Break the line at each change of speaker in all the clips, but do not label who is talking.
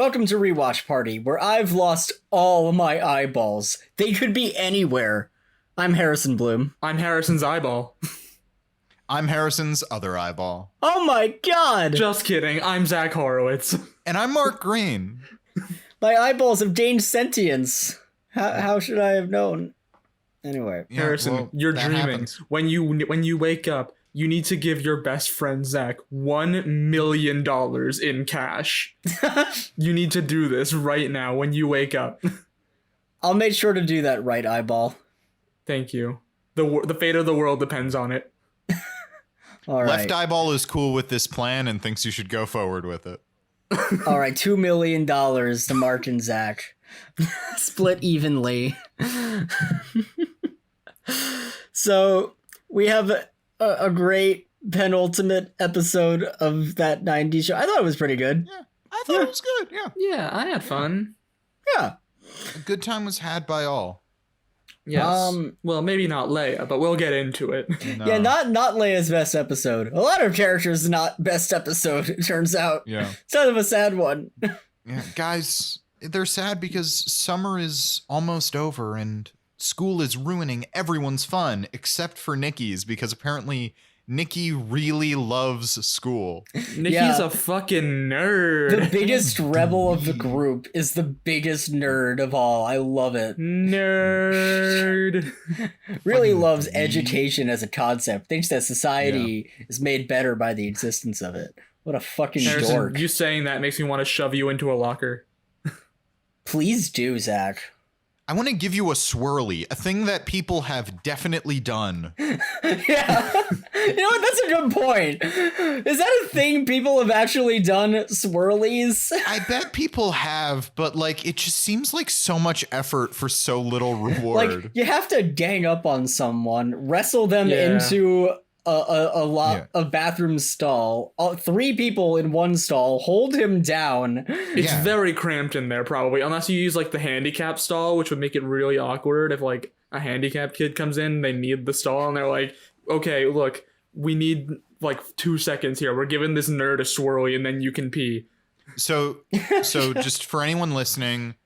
Welcome to Rewatch Party, where I've lost all my eyeballs. They could be anywhere. I'm Harrison Bloom.
I'm Harrison's eyeball.
I'm Harrison's other eyeball.
Oh my god!
Just kidding. I'm Zach Horowitz.
And I'm Mark Green.
My eyeballs have gained sentience. How should I have known? Anyway.
Yeah,
Harrison,
well,
you're
that
dreaming.
happens.
When you wake up, you need to give your best friend Zach $1 million in cash. You need to do this right now when you wake up.
I'll make sure to do that, right eyeball.
Thank you. The fate of the world depends on it.
All right.
Left eyeball is cool with this plan and thinks you should go forward with it.
All right, $2 million to Mark and Zach. Split evenly. So, we have a great penultimate episode of that 90s show. I thought it was pretty good.
Yeah, I thought it was good. Yeah.
Yeah, I had fun.
Yeah.
A good time was had by all.
Yes. Well, maybe not Leia, but we'll get into it.
No.
Yeah, not Leia's best episode. A lot of characters not best episode, it turns out.
Yeah.
It's kind of a sad one.
Yeah, guys, they're sad because summer is almost over and school is ruining everyone's fun except for Nikki's because apparently Nikki really loves school.
Nikki's
Yeah.
a fucking nerd.
The biggest rebel of the group is the biggest nerd of all. I love it.
Nerd.
Really
Fucking
loves
dweeb.
education as a concept. Thinks that society is made better by the existence of it. What a fucking
Harrison,
dork.
you saying that makes me want to shove you into a locker.
Please do, Zach.
I want to give you a swirly, a thing that people have definitely done.
Yeah. You know what? That's a good point. Is that a thing people have actually done? Swirlies?
I bet people have, but like it just seems like so much effort for so little reward.
Like, you have to gang up on someone, wrestle them
Yeah.
into a bathroom stall, 3 people in one stall, hold him down.
It's
Yeah.
very cramped in there, probably, unless you use like the handicap stall, which would make it really awkward if like a handicapped kid comes in, they need the stall, and they're like, okay, look, we need like 2 seconds here. We're giving this nerd a swirly, and then you can pee.
So just for anyone listening,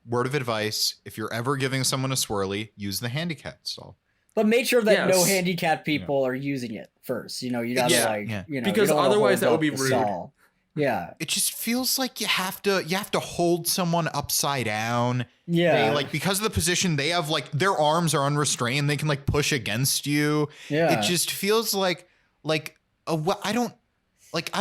word of advice, if you're ever giving someone a swirly, use the handicap stall.
But make sure that no
Yes.
handicapped people are using it first. You know, you gotta
Yeah.
you know,
Because
you don't wanna
otherwise
hold
that would
up
be
the
rude.
stall. Yeah.
It just feels like you have to hold someone upside down.
Yeah.
They, like, because of the position they have, like their arms are unrestrained, they can like push against you.
Yeah.
It just feels like I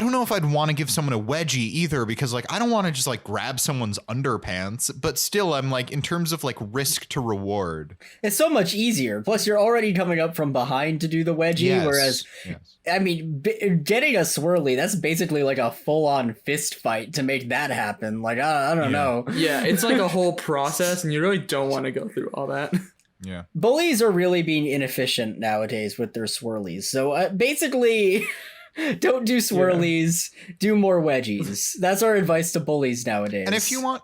don't know if I'd want to give someone a wedgie either, because like I don't want to just like grab someone's underpants, but still I'm like, in terms of like risk to reward.
It's so much easier. Plus, you're already coming up from behind to do the wedgie,
Yes,
whereas,
yes.
I mean, getting a swirly, that's basically like a full-on fist fight to make that happen. Like, I don't know.
Yeah, it's like a whole process, and you really don't want to go through all that.
Yeah.
Bullies are really being inefficient nowadays with their swirlies. So basically, don't do swirlies, do more wedgies. That's our advice to bullies nowadays.
And if you want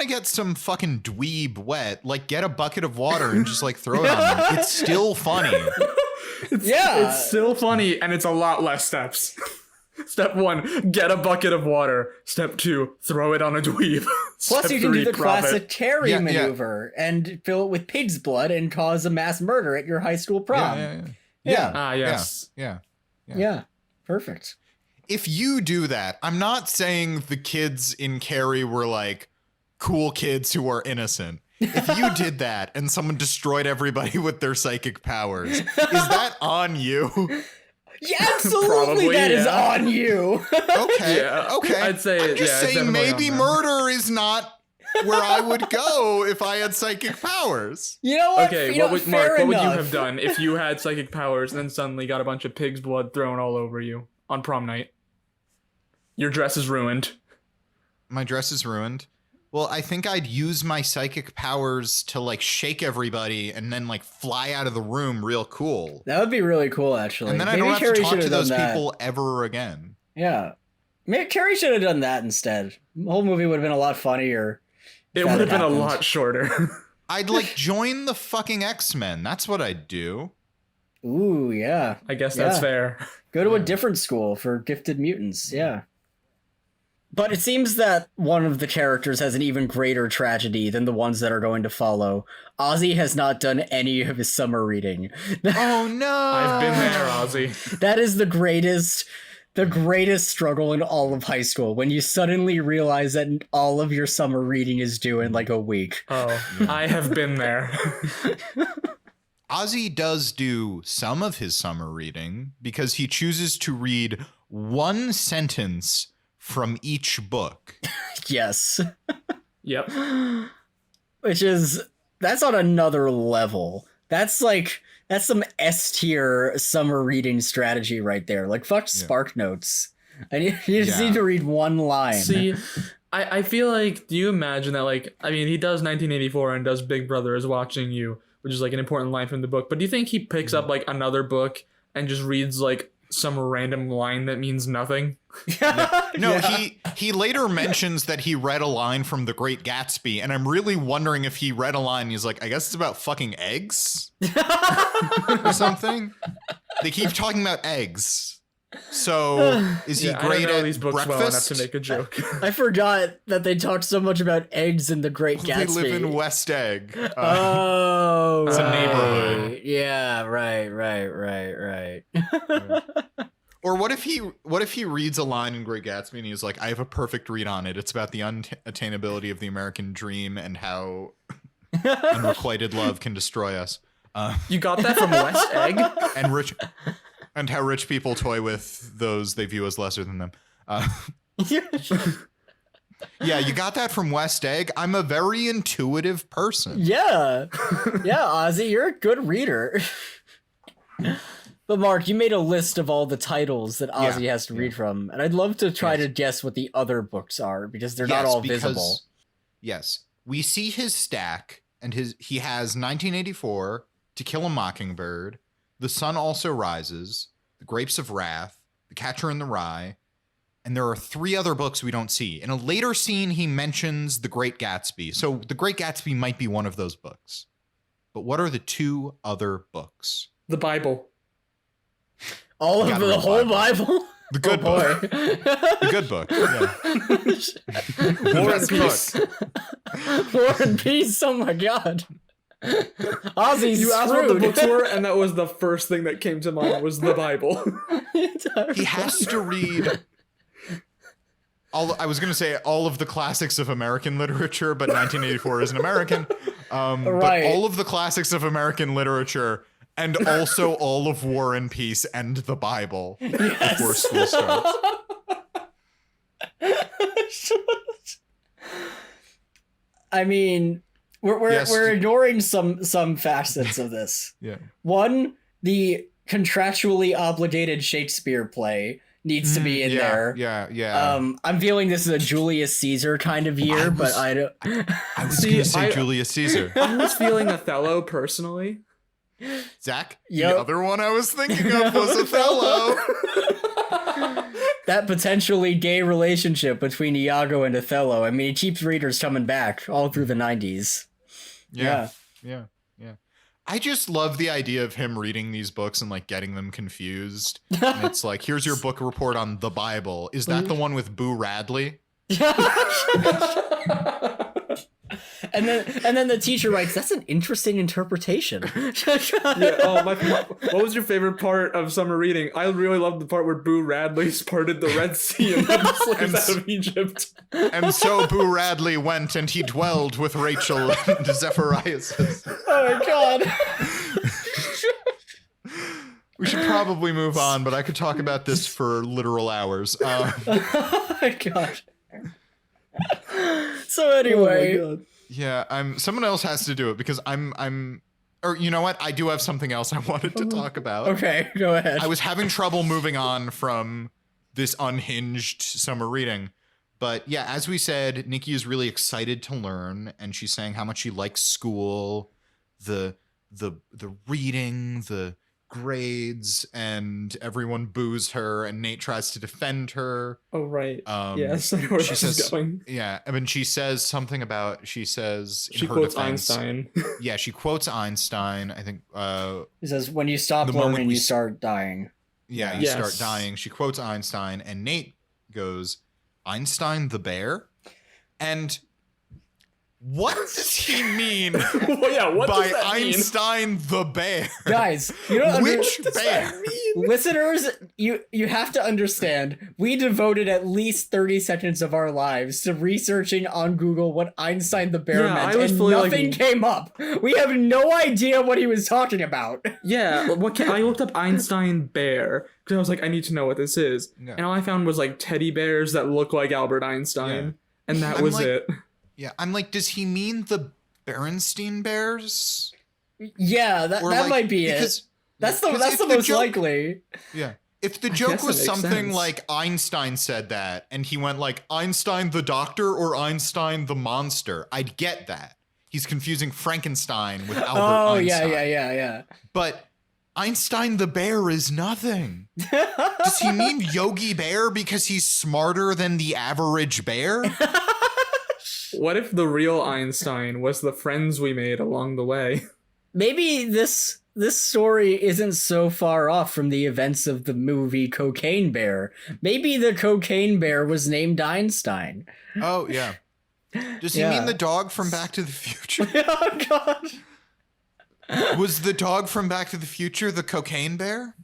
to get some fucking dweeb wet, like get a bucket of water and just like throw it on them. It's still funny.
It's still funny, and it's a lot less steps. Step 1, get a bucket of water. Step 2, throw it on a dweeb.
Plus,
Step
you can
3,
do the
prop it.
classic Terry
Yeah, yeah.
maneuver and fill it with pig's blood and cause a mass murder at your high school prom.
Yeah.
Ah, yes.
Yeah.
Yeah. Perfect.
If you do that, I'm not saying the kids in Carrie were like cool kids who are innocent. If you did that and someone destroyed everybody with their psychic powers, is that on you?
Yeah, absolutely,
Probably,
that is
yeah.
on you.
Okay.
Yeah,
Okay.
I'd say,
I'm just
yeah, it's
saying
definitely
maybe
on them.
murder is not where I would go if I had psychic powers.
You know what?
Okay,
You know,
what would
fair
Mark? What would you
enough.
have done if you had psychic powers and then suddenly got a bunch of pig's blood thrown all over you on prom night? Your dress is ruined.
My dress is ruined. Well, I think I'd use my psychic powers to like shake everybody and then like fly out of the room real cool.
That would be really cool, actually.
And then I
Maybe
don't have
Carrie
to talk
should
to
have done
those
that.
people ever again.
Yeah. Maybe Carrie should have done that instead. The whole movie would have been a lot funnier. if
It
that
would have
had
been a
happened.
lot shorter.
I'd like join the fucking X-Men. That's what I'd do.
Ooh, yeah.
I guess that's
Yeah.
fair.
Go to a
Yeah.
different school for gifted mutants. Yeah. But it seems that one of the characters has an even greater tragedy than the ones that are going to follow. Ozzy has not done any of his summer reading.
Oh no!
I've been there, Ozzy.
That is the greatest struggle in all of high school, when you suddenly realize that all of your summer reading is due in like a week.
Oh, I have been there.
Ozzy does do some of his summer reading because he chooses to read one sentence from each book.
Yes.
Yep.
That's on another level. That's some S tier summer reading strategy right there. Like, fuck Spark Notes. You just need to read one line.
See, I feel like, do you imagine that, like, I mean, he does 1984 and does Big Brother is Watching You, which is like an important line from the book. But do you think he picks up like another book and just reads like some random line that means nothing?
No, he later mentions that he read a line from The Great Gatsby, and I'm really wondering if he read a line and he's like, I guess it's about fucking eggs or something. They keep talking about eggs. So is he great
I don't know
at
these books
breakfast?
well enough to make a joke.
I forgot that they talked so much about eggs in The Great Gatsby.
They live in West Egg.
Oh,
it's a
right.
neighborhood.
Yeah, right.
Or what if he reads a line in Great Gatsby and he's like, I have a perfect read on it. It's about the unattainability of the American dream and how unrequited love can destroy us.
You got that from West Egg?
And how rich people toy with those they view as lesser than them. Yeah, you got that from West Egg. I'm a very intuitive person.
Yeah, Ozzy, you're a good reader. But Mark, you made a list of all the titles that Ozzy has to read from, and I'd love to try to guess what the other books are, because they're not all visible.
Yes, we see his stack, and he has 1984, To Kill a Mockingbird, The Sun Also Rises, The Grapes of Wrath, The Catcher in the Rye, and there are 3 other books we don't see. In a later scene, he mentions The Great Gatsby, so The Great Gatsby might be one of those books. But what are the 2 other books?
The Bible.
All of the whole Bible?
The good book. The good book. Yeah.
War and Peace.
War and Peace, oh my god. Ozzy's
You asked what the
screwed.
books were, and that was the first thing that came to mind was the Bible.
He has to read I was going to say all of the classics of American literature, but 1984 isn't American. But all of the classics of American literature, and also all of War and Peace and the Bible before school starts.
I mean, we're ignoring some facets of this.
Yeah.
One, the contractually obligated Shakespeare play needs to be in there.
Yeah.
I'm feeling this is a Julius Caesar kind of year, but I don't.
I was going to say Julius Caesar.
I was feeling Othello personally.
Zach,
Yep.
the other one I was thinking of was Othello.
That potentially gay relationship between Iago and Othello. I mean, it keeps readers coming back all through the 90s.
Yeah. I just love the idea of him reading these books and like getting them confused. And it's like, here's your book report on the Bible. Is that the one with Boo Radley?
And then the teacher writes, "That's an interesting interpretation."
What was your favorite part of summer reading? I really loved the part where Boo Radley parted the Red Sea and led the slaves out of Egypt.
And so Boo Radley went and he dwelled with Rachel and Zacharias.
Oh my god.
We should probably move on, but I could talk about this for literal hours.
Oh my god. So anyway.
Oh my god.
Yeah, someone else has to do it because or you know what? I do have something else I wanted to talk about.
Okay, go ahead.
I was having trouble moving on from this unhinged summer reading. But yeah, as we said, Nikki is really excited to learn, and she's saying how much she likes school, the reading, the grades, and everyone boos her, and Nate tries to defend her.
Oh right. Yes, I know where this is going.
Yeah, I mean, she says something about. She says in
She
her
quotes
defense,
Einstein.
Yeah, she quotes Einstein. I think.
He says, "When you stop learning, you start dying."
Yeah, you start dying. She quotes Einstein, and Nate goes, Einstein the bear? And what does he mean
Well, yeah, what
by
does that mean?
Einstein the bear?
Guys, you don't
Which
What does
bear?
that mean?
Listeners, you have to understand, we devoted at least 30 seconds of our lives to researching on Google what Einstein the bear
Yeah,
meant,
I was
and
fully like-
nothing came up. We have no idea what he was talking about.
Yeah, I looked up Einstein bear because I was like, I need to know what this is,
Yeah.
and all I found was like teddy bears that look like Albert Einstein, and that
I'm
was
like-
it.
Yeah, I'm like, does he mean the Berenstein Bears?
Yeah, that
Or,
might be it.
because-
That's
because
the
if the
most
joke-
likely.
Yeah. If the
I
joke
guess it
was
makes
something
sense.
like Einstein said that, and he went like Einstein the doctor or Einstein the monster, I'd get that. He's confusing Frankenstein with Albert
Oh,
Einstein.
yeah.
But Einstein the bear is nothing. Does he mean Yogi Bear because he's smarter than the average bear?
What if the real Einstein was the friends we made along the way?
Maybe this story isn't so far off from the events of the movie Cocaine Bear. Maybe the Cocaine Bear was named Einstein.
Oh, yeah. Does he
Yeah.
mean the dog from Back to the Future?
Oh, God.
Was the dog from Back to the Future the cocaine bear?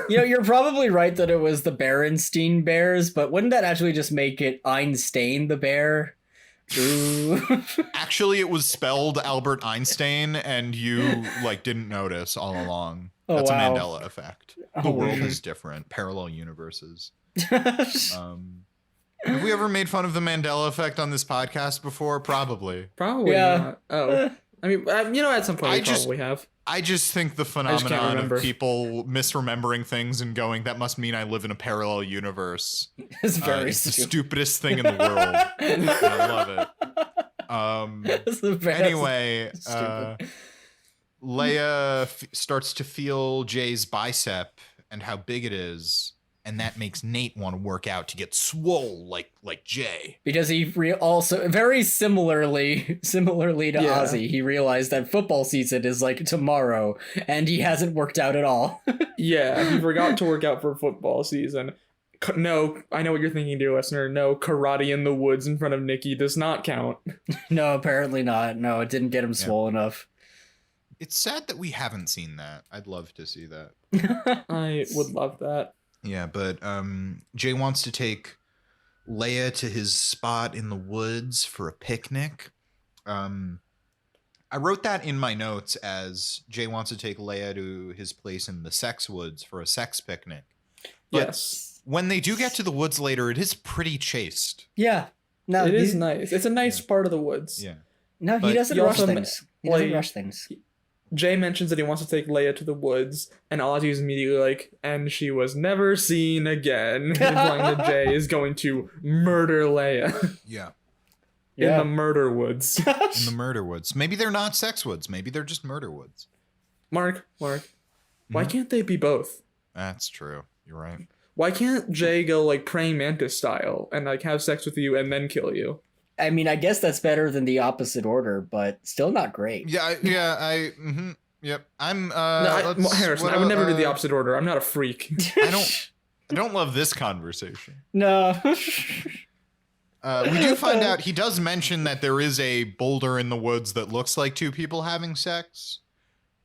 You know, you're probably right that it was the Berenstein Bears, but wouldn't that actually just make it Einstein the Bear? Ooh.
Actually, it was spelled Albert Einstein, and you like didn't notice all along.
Oh,
That's
wow.
a Mandela effect. The
Oh,
world
weird.
is different. Parallel universes. Have we ever made fun of the Mandela effect on this podcast before? Probably.
Probably
Yeah.
not. Oh, I mean, at some point
I
we
just-
probably have.
I just think the
just can't
phenomenon
remember.
of people misremembering things and going, that must mean I live in a parallel universe.
It's very
It's the
stupid.
stupidest thing in the world. And I love it.
It's the best.
Anyway,
Stupid.
Leia starts to feel Jay's bicep and how big it is, and that makes Nate want to work out to get swole like Jay.
Because he also very similarly to
Yeah.
Ozzy, he realized that football season is like tomorrow, and he hasn't worked out at all.
Yeah, he forgot to work out for football season. No, I know what you're thinking, dear listener. No, karate in the woods in front of Nikki does not count.
No, apparently not. No, it didn't get him swole enough.
It's sad that we haven't seen that. I'd love to see that.
I would love that.
Yeah, but Jay wants to take Leia to his spot in the woods for a picnic. I wrote that in my notes as Jay wants to take Leia to his place in the sex woods for a sex picnic. But
Yes.
when they do get to the woods later, it is pretty chaste.
Yeah. No,
It is
he,
nice. It's a nice part of the woods.
Yeah.
no, he
but
doesn't
he
rush
also
things. He doesn't
like-
rush things.
Jay mentions that he wants to take Leia to the woods, and Ozzy's immediately like, and she was never seen again, implying that Jay is going to murder Leia
Yeah.
in
Yeah.
the murder woods.
In the murder woods. Maybe they're not sex woods. Maybe they're just murder woods.
Mark, why
Mhm.
can't they be both?
That's true. You're right.
Why can't Jay go like praying mantis style and like have sex with you and then kill you?
I mean, I guess that's better than the opposite order, but still not great.
Yeah, yep. I'm
Harrison, I would never do the opposite order. I'm not a freak.
I don't love this conversation.
No.
We do find out he does mention that there is a boulder in the woods that looks like two people having sex.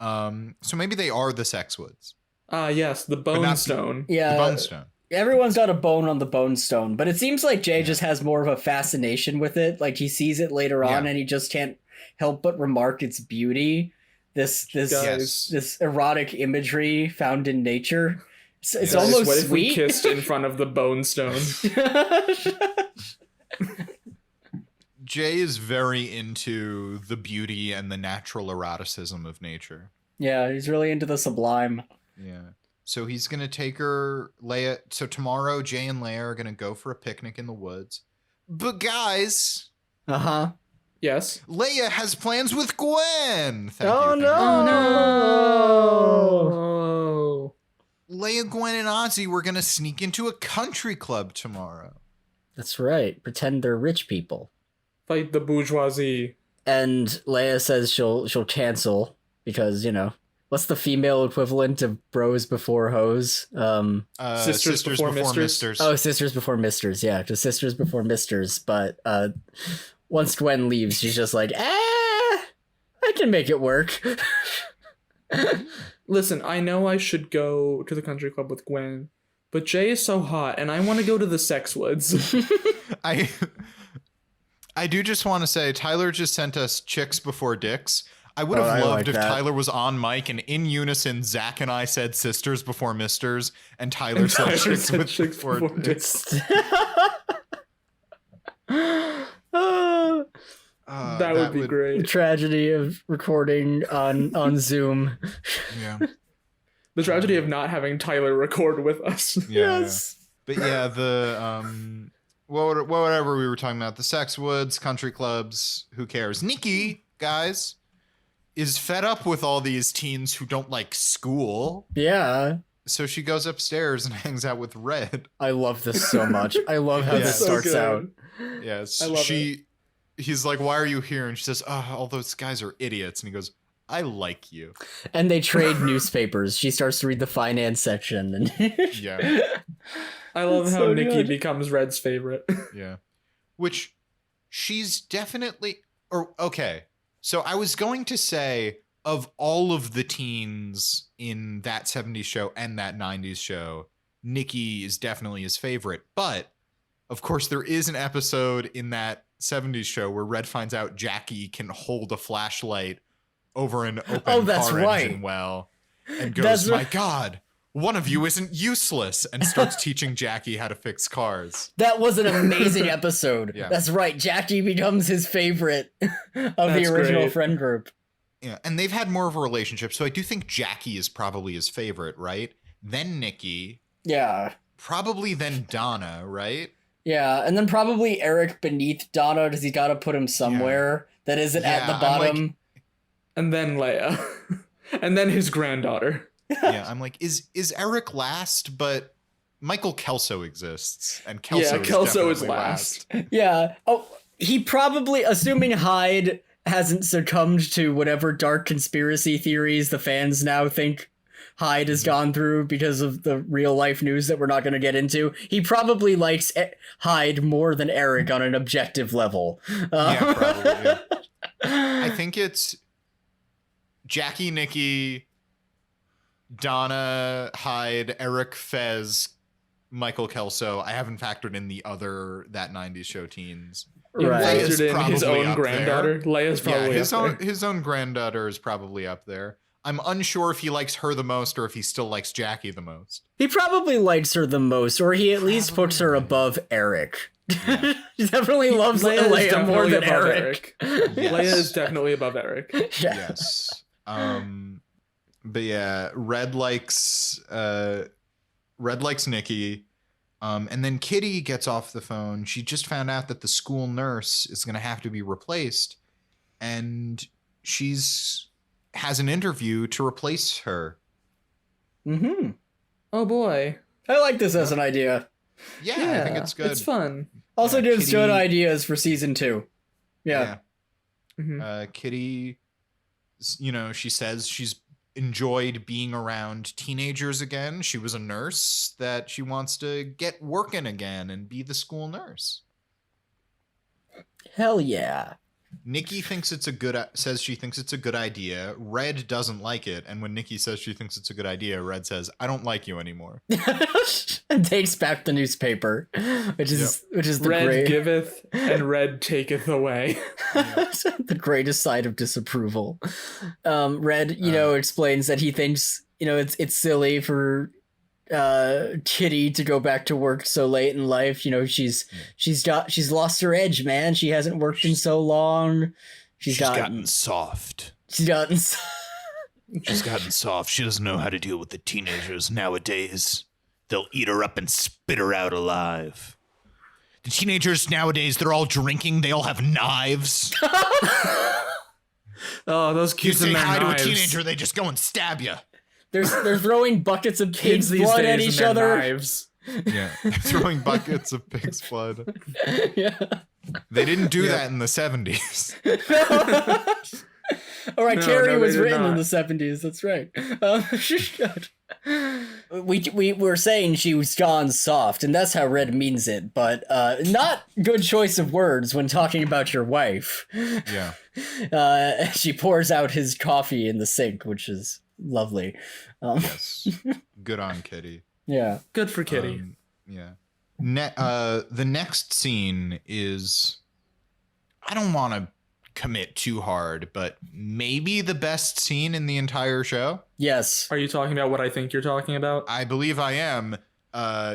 So maybe they are the sex woods.
Yes, the bone
not-
stone.
Yeah.
The bone stone.
Everyone's got a bone on the bone stone, but it seems like Jay just has more of a fascination with it. Like he sees it later on
Yeah.
and he just can't help but remark its beauty. This
Guys.
this erotic imagery found in nature. It's
Yes.
Guys,
almost
what if we
sweet.
kissed in front of the bone stone?
Jay is very into the beauty and the natural eroticism of nature.
Yeah, he's really into the sublime.
Yeah. So he's going to take her, Leia. So tomorrow, Jay and Leia are going to go for a picnic in the woods. But guys,
Uh-huh.
Yes.
Leia has plans with Gwen. Thank
Oh,
you,
no.
Oh.
Leia, Gwen, and Ozzy, we're going to sneak into a country club tomorrow.
That's right. Pretend they're rich people.
Fight the bourgeoisie.
And Leia says she'll cancel because, you know, what's the female equivalent of bros before hoes?
Sisters before misters.
misters.
Oh, sisters before misters. Yeah, just sisters before misters. But once Gwen leaves, she's just like, I can make it work.
Listen, I know I should go to the country club with Gwen, but Jay is so hot, and I want to go to the sex woods.
I do just want to say, Tyler just sent us chicks before dicks. I would have loved
like
if
that.
Tyler was on mic and in unison, Zach and I said sisters before misters, and Tyler said chicks before dicks.
That would be great.
Tragedy of recording on Zoom.
Yeah.
The tragedy of not having Tyler record with us.
Yeah,
Yes.
yeah. But yeah, the whatever we were talking about, the sex woods, country clubs, who cares? Nikki, guys, is fed up with all these teens who don't like school.
Yeah.
So she goes upstairs and hangs out with Red.
I love this so much. I love how this
So
starts
good.
out.
Yes.
I love it.
He's like, why are you here? And she says, all those guys are idiots. And he goes, I like you.
And they trade newspapers. She starts to read the finance section. And
Yeah.
I love
That's
how
so
Nikki
good.
becomes Red's favorite.
Yeah. Which she's definitely, or okay. So I was going to say, of all of the teens in that 70s show and that 90s show, Nikki is definitely his favorite. But of course, there is an episode in that 70s show where Red finds out Jackie can hold a flashlight over an open
that's
car
right.
engine well and goes,
That's
my
right.
God, one of you isn't useless, and starts teaching Jackie how to fix cars.
that was an amazing episode.
Yeah.
That's right. Jackie becomes his favorite of
That's
the original
great.
friend group.
Yeah, and they've had more of a relationship, so I do think Jackie is probably his favorite, right? Then Nikki,
Yeah.
probably then Donna, right?
Yeah. And then probably Eric beneath Donna because he's got to put him somewhere that isn't at the
Yeah, I'm like-
bottom.
And then Leia. And then his granddaughter.
Yeah, I'm like, is Eric last? But Michael Kelso exists, and Kelso
Kelso is
definitely
last.
Yeah. Oh, he probably, assuming Hyde hasn't succumbed to whatever dark conspiracy theories the fans now think Hyde has gone through because of the real life news that we're not going to get into. He probably likes Hyde more than Eric on an objective level.
Yeah, probably. Yeah. I think it's Jackie, Nikki, Donna, Hyde, Eric, Fez, Michael Kelso. I haven't factored in the other that 90s show teens.
You
Right.
Leia's
factored in his
probably
own
up
granddaughter. Leia's probably
his
up
own
there.
his own granddaughter is probably up there. I'm unsure if he likes her the most or if he still likes Jackie the most.
He probably likes her the most, or he at least puts her above Eric. He definitely loves
Leia is
Leia more
definitely
than
above
Eric.
Eric.
Yes.
Leia is definitely above Eric.
Yeah.
Yes. But yeah, Red likes Nikki. And then Kitty gets off the phone. She just found out that the school nurse is gonna have to be replaced, and has an interview to replace her.
Mm-hmm.
Oh boy.
I like this as an idea.
Yeah, I think it's good.
It's fun.
Also
Yeah,
gives good
Kitty-
ideas for season 2. Yeah.
Mhm.
Kitty, she says she's enjoyed being around teenagers again. She was a nurse that she wants to get working again and be the school nurse.
Hell yeah.
Nikki says she thinks it's a good idea. Red doesn't like it, and when Nikki says she thinks it's a good idea, Red says, "I don't like you anymore."
And takes back the newspaper, which is the
Red giveth and red taketh away.
the greatest side of disapproval. Red, explains that he thinks, it's silly for Kitty to go back to work so late in life. She's lost her edge, man. She hasn't worked in so long. She's gotten
soft.
She's gotten
She's gotten soft. She doesn't know how to deal with the teenagers nowadays. They'll eat her up and spit her out alive. The teenagers nowadays, they're all drinking. They all have knives.
Oh, those
You
kids
say
and their
hi
knives.
to a teenager, they just go and stab you.
They're throwing buckets of
Kids
pig's
these
blood
days
at
and
each
their
other.
knives.
Yeah, throwing buckets of pig's blood.
Yeah.
They didn't do that in the 70s.
All right,
No,
Carrie
no, they
was
did
written in
not.
the 70s. That's right. We were saying she was gone soft, and that's how Red means it, but not good choice of words when talking about your wife.
Yeah.
She pours out his coffee in the sink, which is lovely.
Yes. Good on Kitty.
Yeah.
Good for Kitty.
Yeah. The next scene is, I don't want to commit too hard, but maybe the best scene in the entire show.
Yes.
Are you talking about what I think you're talking about?
I believe I am.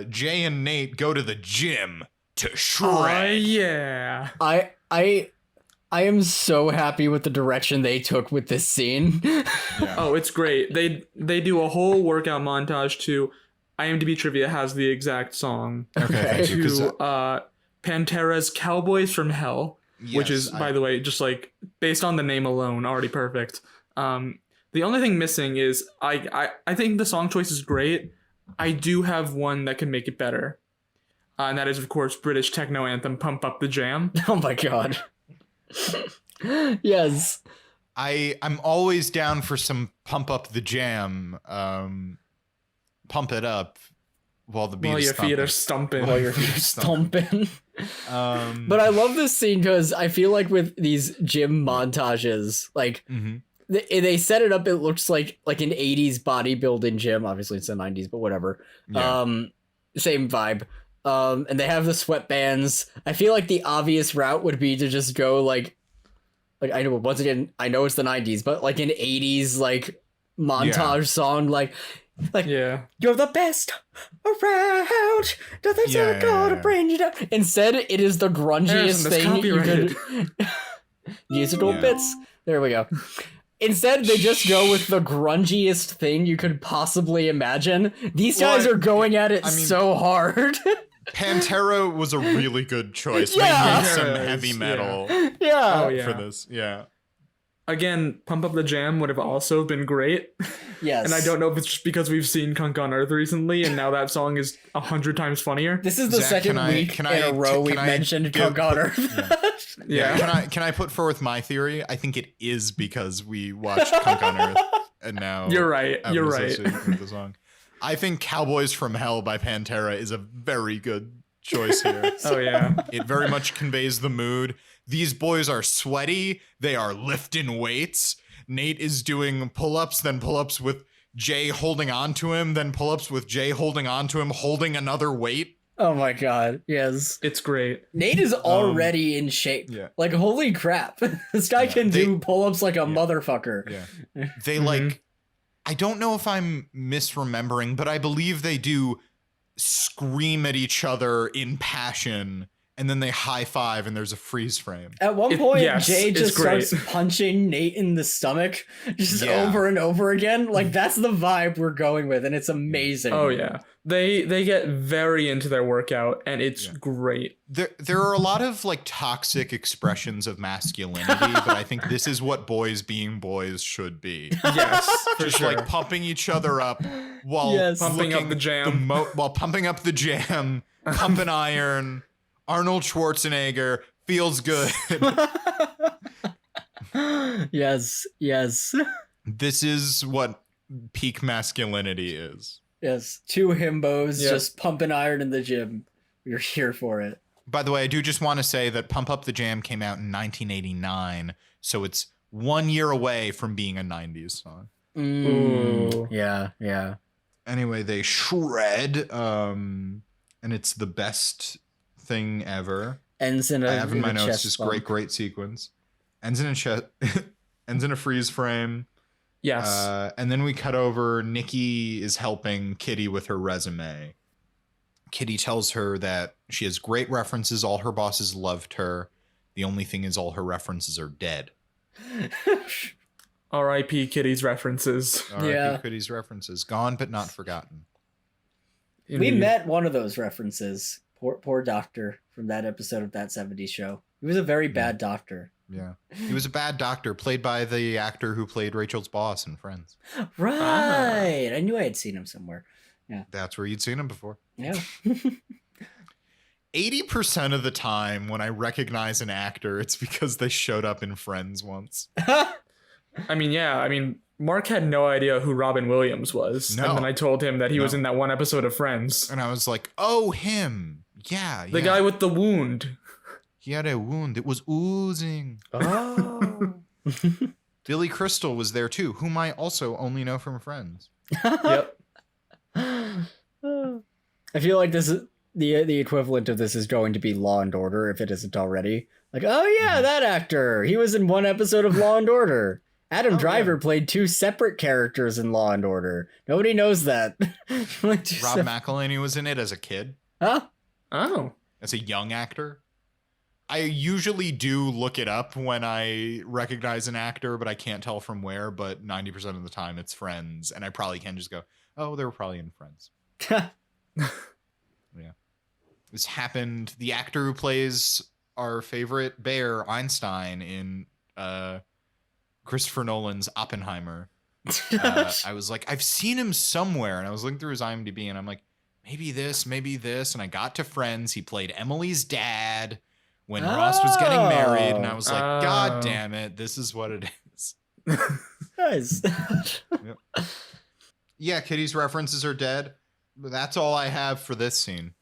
Jay and Nate go to the gym to
Oh,
shred.
yeah.
I am so happy with the direction they took with this scene.
Yeah.
Oh, it's great. They do a whole workout montage to IMDb Trivia has the exact song
Okay, thank you. 'Cause,
to Pantera's Cowboys from Hell, which
yes,
is, by the way, just like based on the name alone, already perfect. The only thing missing is I think the song choice is great. I do have one that can make it better. And that is, of course, British techno anthem Pump Up the Jam.
Oh my god. Yes.
I'm always down for some pump up the jam. Pump it up while the beat
While
is
your feet are
thumping.
stumping.
While you're stomping.
Um,
But I love this scene because I feel like with these gym montages, like
mhm.
they set it up, it looks like an 80s bodybuilding gym. Obviously it's the 90s, but whatever.
Yeah.
Same vibe. And they have the sweatbands. I feel like the obvious route would be to just go like I know, once again, I know it's the 90s, but like an 80s like montage song, like
Yeah.
you're the best around. Nothing's
Yeah,
ever gonna
yeah.
bring you down. Instead, it is the grungiest
Harrison, that's
thing you could
copyrighted.
musical
Yeah.
bits. There we go. Instead, they just go with the grungiest thing you could possibly imagine. These guys are going at it
I mean-
so hard.
Pantera was a really good choice.
Yeah.
They need some
Pantera is-
heavy metal
Yeah.
Oh, yeah.
for this. Yeah.
Again, Pump Up the Jam would have also been great.
Yes.
And I don't know if it's just because we've seen Kunk on Earth recently and now that song is 100 times funnier.
This is the
Zach,
second
can I-
week
can
in
I-
a row we've
can I
mentioned
give-
Kunk on Earth.
Yeah.
Can I put forth my theory? I think it is because we watched Kunk on Earth and now
You're right.
have
You're
an
right.
association with the song. I think Cowboys from Hell by Pantera is a very good choice here.
Oh, yeah.
It very much conveys the mood. These boys are sweaty. They are lifting weights. Nate is doing pull-ups, then pull-ups with Jay holding on to him, then pull-ups with Jay holding on to him, holding another weight.
Oh my god. Yes.
It's great.
Nate is already in shape.
yeah.
Like, holy crap. This guy can do pull-ups like a motherfucker.
Yeah. They like, I don't know if I'm misremembering, but I believe they do scream at each other in passion, and then they high five and there's a freeze frame.
At one point,
yes,
Jay
it's
just
great.
starts punching Nate in the stomach just
Yeah.
over and over again. Like, that's the vibe we're going with, and it's amazing.
Oh, yeah. They get very into their workout and it's great.
There are a lot of like toxic expressions of masculinity, but I think this is what boys being boys should be.
Yes, for
Just
sure.
like pumping each other up while
Yes.
Pumping up
looking
the jam.
while pumping up the jam, pumping iron. Arnold Schwarzenegger feels good.
Yes, yes,
This is what peak masculinity is.
yes. Two himbos
Yeah.
just pumping iron in the gym. We're here for it.
By the way, I do just want to say that Pump Up the Jam came out in 1989, so it's 1 year away from being a 90s song.
Ooh.
Yeah, yeah.
Anyway, they shred, and it's the best thing ever.
Ends in a
I have in my notes
chest
just
bump.
great sequence. Ends in a ends in a freeze frame.
Yes.
And then we cut over. Nikki is helping Kitty with her resume. Kitty tells her that she has great references. All her bosses loved her. The only thing is all her references are dead.
R.I.P. Kitty's references.
R.I.P.
Yeah.
Kitty's references. Gone but not forgotten.
We
Indeed.
met one of those references. Poor doctor from that episode of That 70s Show. He was a very bad doctor.
Yeah. He was a bad doctor, played by the actor who played Rachel's boss in Friends.
Right. I knew I had seen him somewhere.
That's where you'd seen him before.
Yeah.
80% of the time when I recognize an actor, it's because they showed up in Friends once.
I mean, Mark had no idea who Robin Williams was.
No.
And then I told him that he was
No.
in that one episode of Friends.
And I was like, oh, him. Yeah.
The guy with the wound.
He had a wound. It was oozing.
Oh.
Billy Crystal was there too, whom I also only know from Friends.
Yep.
I feel like this is the equivalent of this is going to be Law and Order if it isn't already. Like, oh yeah, that actor. He was in one episode of Law and Order. Adam Driver played 2 separate characters in Law and Order. Nobody knows that. Like
Rob McElhenney was in it as a kid.
Huh?
Oh.
As a young actor. I usually do look it up when I recognize an actor, but I can't tell from where. But 90% of the time it's Friends. And I probably can just go, oh, they were probably in Friends. Yeah. This happened. The actor who plays our favorite bear, Einstein, in Christopher Nolan's Oppenheimer. I was like, I've seen him somewhere. And I was looking through his IMDb and I'm like, maybe this. And I got to Friends. He played Emily's dad when Ross was getting married. And I was like, God damn it. This is what it is.
Nice.
Yep. Yeah, Kitty's references are dead. But that's all I have for this scene.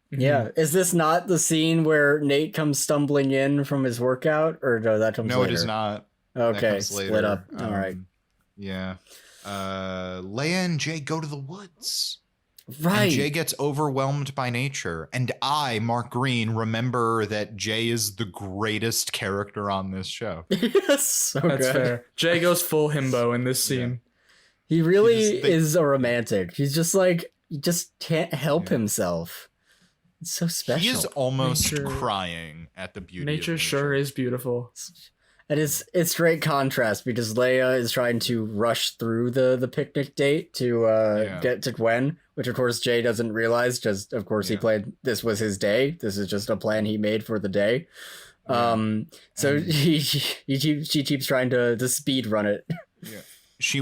Yeah. Is this not the scene where Nate comes stumbling in from his workout? Or no, that comes later?
No, it is not.
Okay, split up. All right.
Yeah. Leia and Jay go to the woods.
Right.
And Jay gets overwhelmed by nature. And I, Mark Green, remember that Jay is the greatest character on this show.
Yes, so
That's
good.
fair. Jay goes full himbo in this scene.
He really is a romantic. He's just like, he just can't help himself. It's so special.
He is almost
Nature-
crying at the beauty
Nature
of
sure is beautiful.
And it's great contrast because Leia is trying to rush through the picnic date to get to Gwen, which of course Jay doesn't realize. Just of course he played this was his day. This is just a plan he made for the day. So she keeps trying to speed run it.
Yeah. She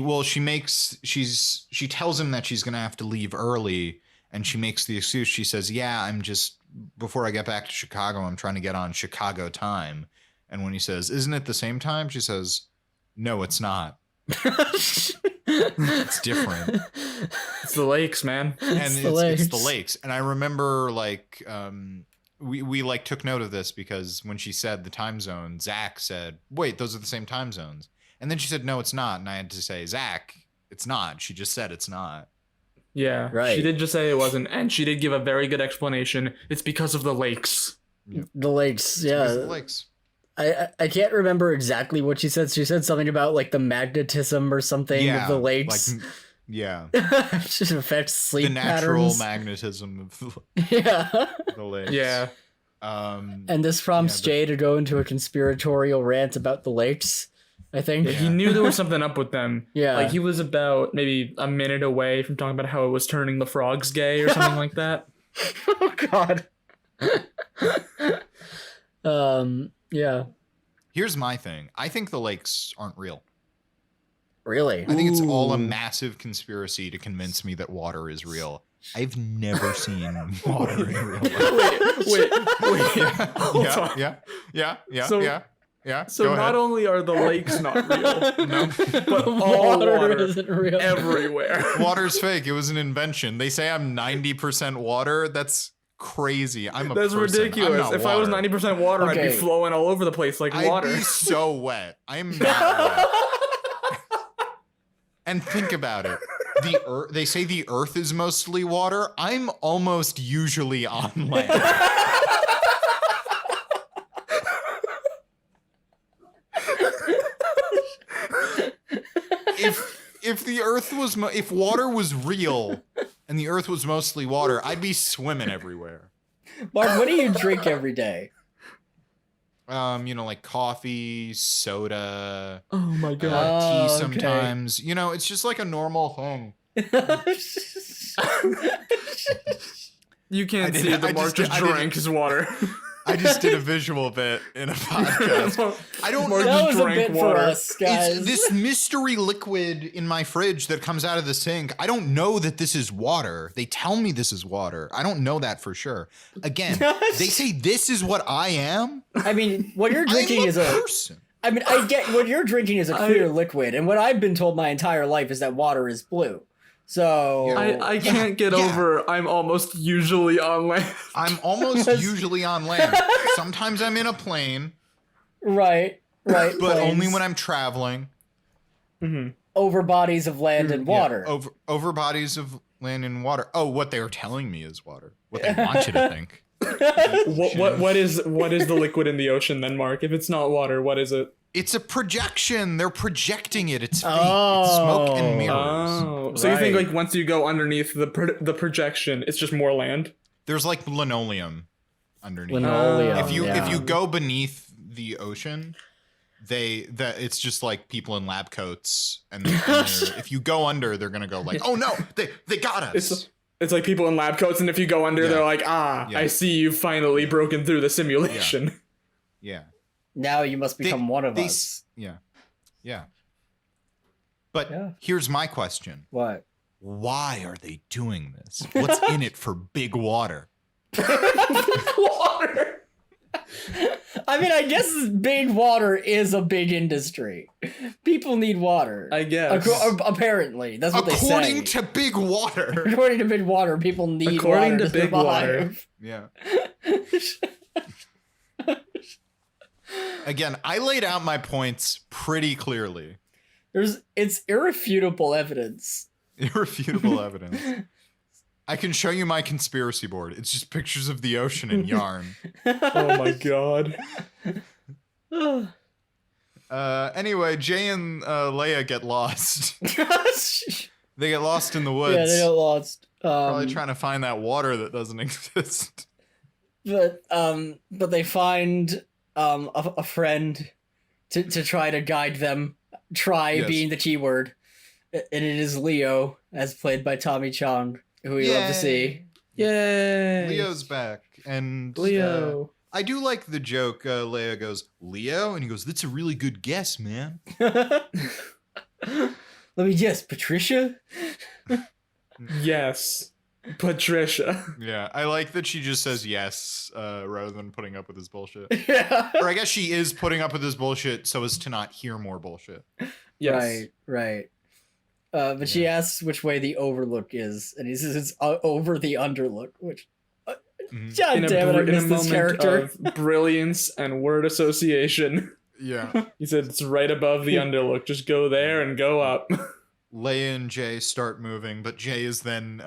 tells him that she's gonna have to leave early, and she makes the excuse. She says, "Yeah, I'm just before I get back to Chicago, I'm trying to get on Chicago time." And when he says, "Isn't it the same time?" she says, "No, it's not. It's different."
It's the lakes, man.
And
It's
it's
the
the lakes. And I remember like we like took note of this because when she said the time zone, Zach said, "Wait, those are the same time zones." And then she said, "No, it's not." And I had to say, "Zach, it's not." She just said it's not.
Yeah,
Right.
She did just say it wasn't, and she did give a very good explanation. It's because of the lakes.
The lakes, yeah.
Because of the lakes.
I can't remember exactly what she said. She said something about like the magnetism or something of the lakes.
Like, yeah.
Just affects sleep
The natural
patterns.
magnetism of
Yeah.
the lakes.
Yeah.
And this prompts Jay to go into a conspiratorial rant about the lakes, I think.
Yeah, he knew there was something up with them.
Yeah.
Like he was about maybe a minute away from talking about how it was turning the frogs gay or something like that.
Oh God. Yeah.
Here's my thing. I think the lakes aren't real.
Really?
I think it's all a massive conspiracy to convince me that water is real. I've never seen water in real life.
Wait. Hold
Yeah,
on.
yeah.
So-
Yeah.
So
Go
not
ahead.
only are the lakes not real,
No.
but all water
isn't real.
everywhere.
Water's fake. It was an invention. They say I'm 90% water. That's crazy. I'm a
That's
person. I'm
ridiculous.
not
If I was
water.
90% water, I'd
Okay.
be flowing all over the place like
I'd
water.
be so wet. I'm not wet. And think about it. They say the earth is mostly water. I'm almost usually on land. If the earth was if water was real and the earth was mostly water, I'd be swimming everywhere.
Mark, what do you drink every day?
Like coffee, soda,
Oh my god.
tea
Oh, okay.
sometimes. It's just like a normal thing.
You can't
I
see
didn't-
the
I
Mark
just-
just
I
drank his water.
I just did a visual bit in a podcast. I don't
Mark
know.
That
just
was a
drank
bit for
water.
us, guys.
It's this mystery liquid in my fridge that comes out of the sink. I don't know that this is water. They tell me this is water. I don't know that for sure. Again, they say this is what I am.
I mean, what you're drinking
I'm a
is a.
person.
I mean, I get what you're drinking is a clear liquid, and what I've been told my entire life is that water is blue. So
I can't get over I'm almost usually on land.
I'm almost usually on land. Sometimes I'm in a plane.
Right.
But
planes.
only when I'm traveling.
Mm-hmm.
Over bodies of land and water.
Yeah, over bodies of land and water. Oh, what they are telling me is water. What they want you to think.
What is the liquid in the ocean then, Mark? If it's not water, what is it?
It's a projection. They're projecting it. It's fake. It's smoke and mirrors.
Oh, so you think like once you go underneath the projection, it's just more land?
There's like linoleum underneath.
Linoleum.
If you go beneath the ocean, it's just like people in lab coats, and if you go under, they're gonna go like, oh no, they got us.
It's like people in lab coats, and if you go under, they're like, I see you finally broken through the simulation.
Yeah.
Now you must become one of us.
Yeah. But here's my question.
What?
Why are they doing this? What's in it for big water?
Water.
I mean, I guess big water is a big industry. People need water.
I guess.
Apparently, that's what they say.
According to big water.
According to big water, people need
According
water
to big water.
Yeah. Again, I laid out my points pretty clearly.
It's irrefutable evidence.
Irrefutable evidence. I can show you my conspiracy board. It's just pictures of the ocean and yarn.
Oh my god.
Anyway, Jay and Leia get lost. They get lost in the woods.
Yeah, they get lost.
Probably trying to find that water that doesn't exist.
But they find a friend to try to guide them. Being the key word. And it is Leo, as played by Tommy Chong, who we love to see.
Yay!
Leo's back. And
Leo.
I do like the joke. Leia goes, Leo? And he goes, that's a really good guess, man.
Let me guess, Patricia?
Yes. Patricia.
Yeah, I like that she just says yes rather than putting up with his bullshit.
Yeah.
Or I guess she is putting up with his bullshit so as to not hear more bullshit.
Yes.
Right. But she asks which way the overlook is, and he says it's over the underlook, which... God damn it, I missed this character.
Of brilliance and word association.
Yeah.
He said it's right above the underlook. Just go there and go up.
Leia and Jay start moving, but Jay is then...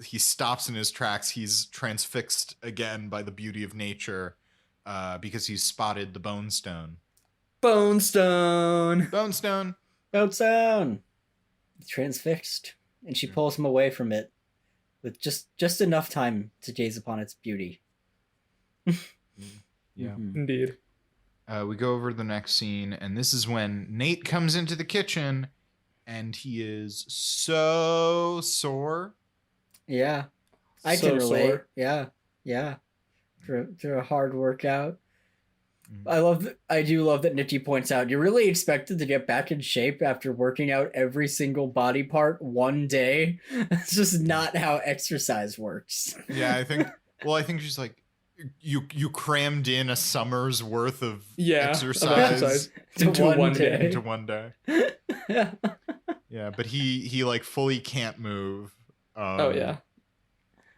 he stops in his tracks. He's transfixed again by the beauty of nature because he's spotted the bone stone.
Bone stone.
Bone stone.
Bone stone. Transfixed, and she pulls him away from it with just enough time to gaze upon its beauty.
Yeah.
Indeed.
We go over to the next scene, and this is when Nate comes into the kitchen, and he is so sore.
Yeah, I
So
can relate.
sore.
Yeah. Through a hard workout. I do love that Nikki points out, you're really expected to get back in shape after working out every single body part one day. That's just not how exercise works.
Yeah, I think she's like, you crammed in a summer's worth of exercise
into one day.
Into one day. Yeah, but he like fully can't move.
Yeah.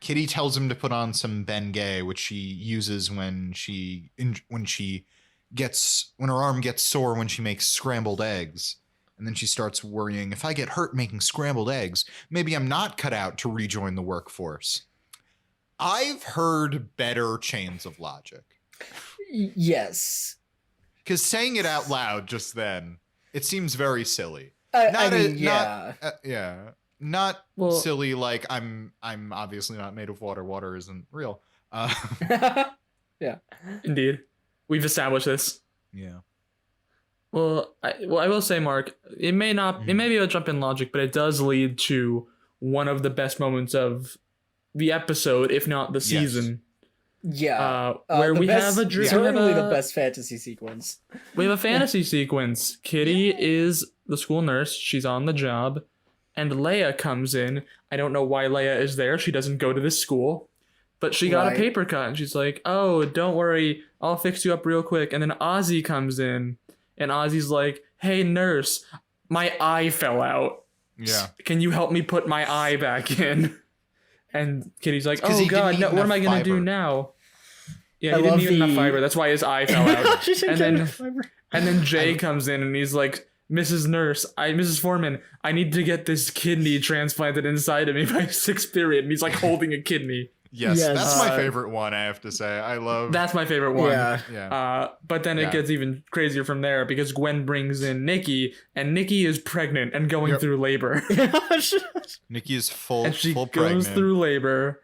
Kitty tells him to put on some Bengay, which she uses when her arm gets sore when she makes scrambled eggs. And then she starts worrying, if I get hurt making scrambled eggs, maybe I'm not cut out to rejoin the workforce. I've heard better chains of logic.
Yes.
Because saying it out loud just then, it seems very silly. Not silly like I'm obviously not made of water. Water isn't real.
Yeah.
Indeed. We've established this.
Yeah.
Well, I will say, Mark, it may be a jump in logic, but it does lead to one of the best moments of the episode, if not the season.
Yeah.
Where we have
certainly the best fantasy sequence.
We have a fantasy sequence. Kitty is the school nurse. She's on the job. And Leia comes in. I don't know why Leia is there. She doesn't go to this school. But she got a paper cut. And she's like, oh, don't worry. I'll fix you up real quick. And then Ozzy comes in. And Ozzy's like, hey, nurse, my eye fell out.
Yeah.
Can you help me put my eye back in? And Kitty's like,
'cause
oh
he
God,
didn't
no,
eat
what am I
enough
going to do
fiber.
now? Yeah,
I
he didn't
love
eat enough
the-
fiber. That's why his eye fell out.
She didn't
And
get
then-
enough fiber.
And then Jay comes in and he's like, Mrs. Foreman, I need to get this kidney transplanted inside of me by 6th period. And he's like holding a kidney.
Yes,
Yes.
that's my favorite one, I have to say. I love
That's my favorite one.
Yeah.
Yeah.
But then
Yeah.
it gets even crazier from there because Gwen brings in Nikki, and Nikki is pregnant and going
Yep.
through labor.
Nikki is full
And she
full
goes
pregnant.
through labor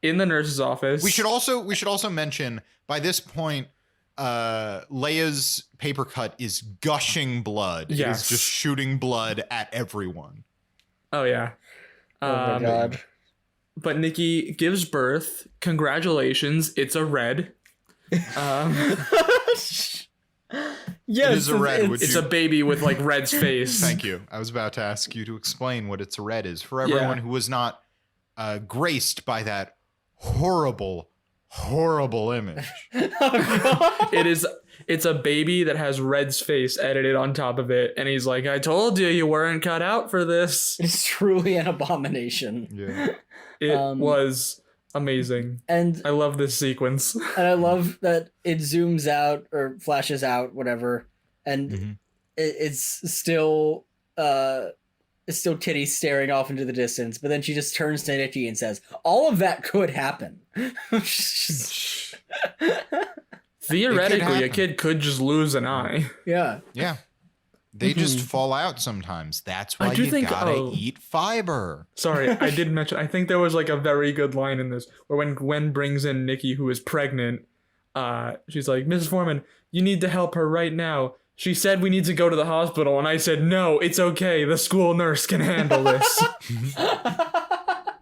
in the nurse's office.
We should also mention by this point Leia's paper cut is gushing blood. It
Yes.
is just shooting blood at everyone.
Oh, yeah.
Oh my god.
But Nikki gives birth. Congratulations. It's a red.
Yes,
It is a red. Would
It's
you-
a baby with like Red's face.
Thank you. I was about to ask you to explain what it's a red is for everyone who was not graced by that horrible image.
It's a baby that has Red's face edited on top of it, and he's like, I told you weren't cut out for this.
It's truly an abomination.
Yeah.
It
Um,
was amazing.
And
I love this sequence.
and I love that it zooms out or flashes out, whatever, and
Mhm.
it's still Kitty staring off into the distance, but then she just turns to Nikki and says, all of that could happen.
Theoretically, a
happen.
kid could just lose an eye.
Yeah.
Yeah. They just fall out sometimes. That's why you gotta eat fiber.
Sorry, I did mention, I think there was like a very good line in this where when Gwen brings in Nikki, who is pregnant, she's like, Mrs. Foreman, you need to help her right now. She said we need to go to the hospital, and I said, no, it's okay. The school nurse can handle this.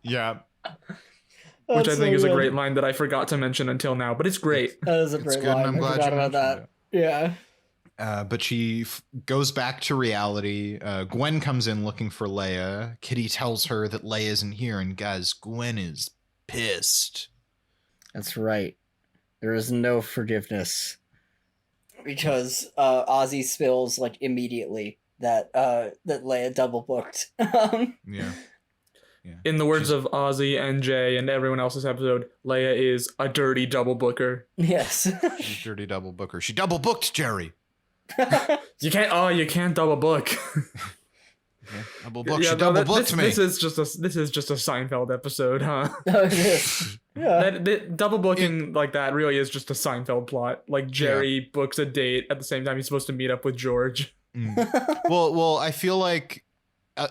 Yeah.
Which I
That's
think
so
is a
good.
great line that I forgot to mention until now, but it's great.
That is a
It's
great
good, and
line.
I'm glad
I forgot
you
about that.
mentioned
Yeah.
But she goes back to reality. Gwen comes in looking for Leia. Kitty tells her that Leia isn't here, and guys, Gwen is pissed.
That's right. There is no forgiveness. Because Ozzy spills like immediately that Leia double booked.
Yeah.
In the words of Ozzy and Jay and everyone else's episode, Leia is a dirty double booker.
Yes.
She's dirty double booker. She double booked Jerry.
You can't double book.
Double booked. She double booked me.
This is just a Seinfeld episode, huh?
Oh, it is. Yeah.
That double booking like that really is just a Seinfeld plot. Like Jerry books a date at the same time he's supposed to meet up with George.
Well, I feel like in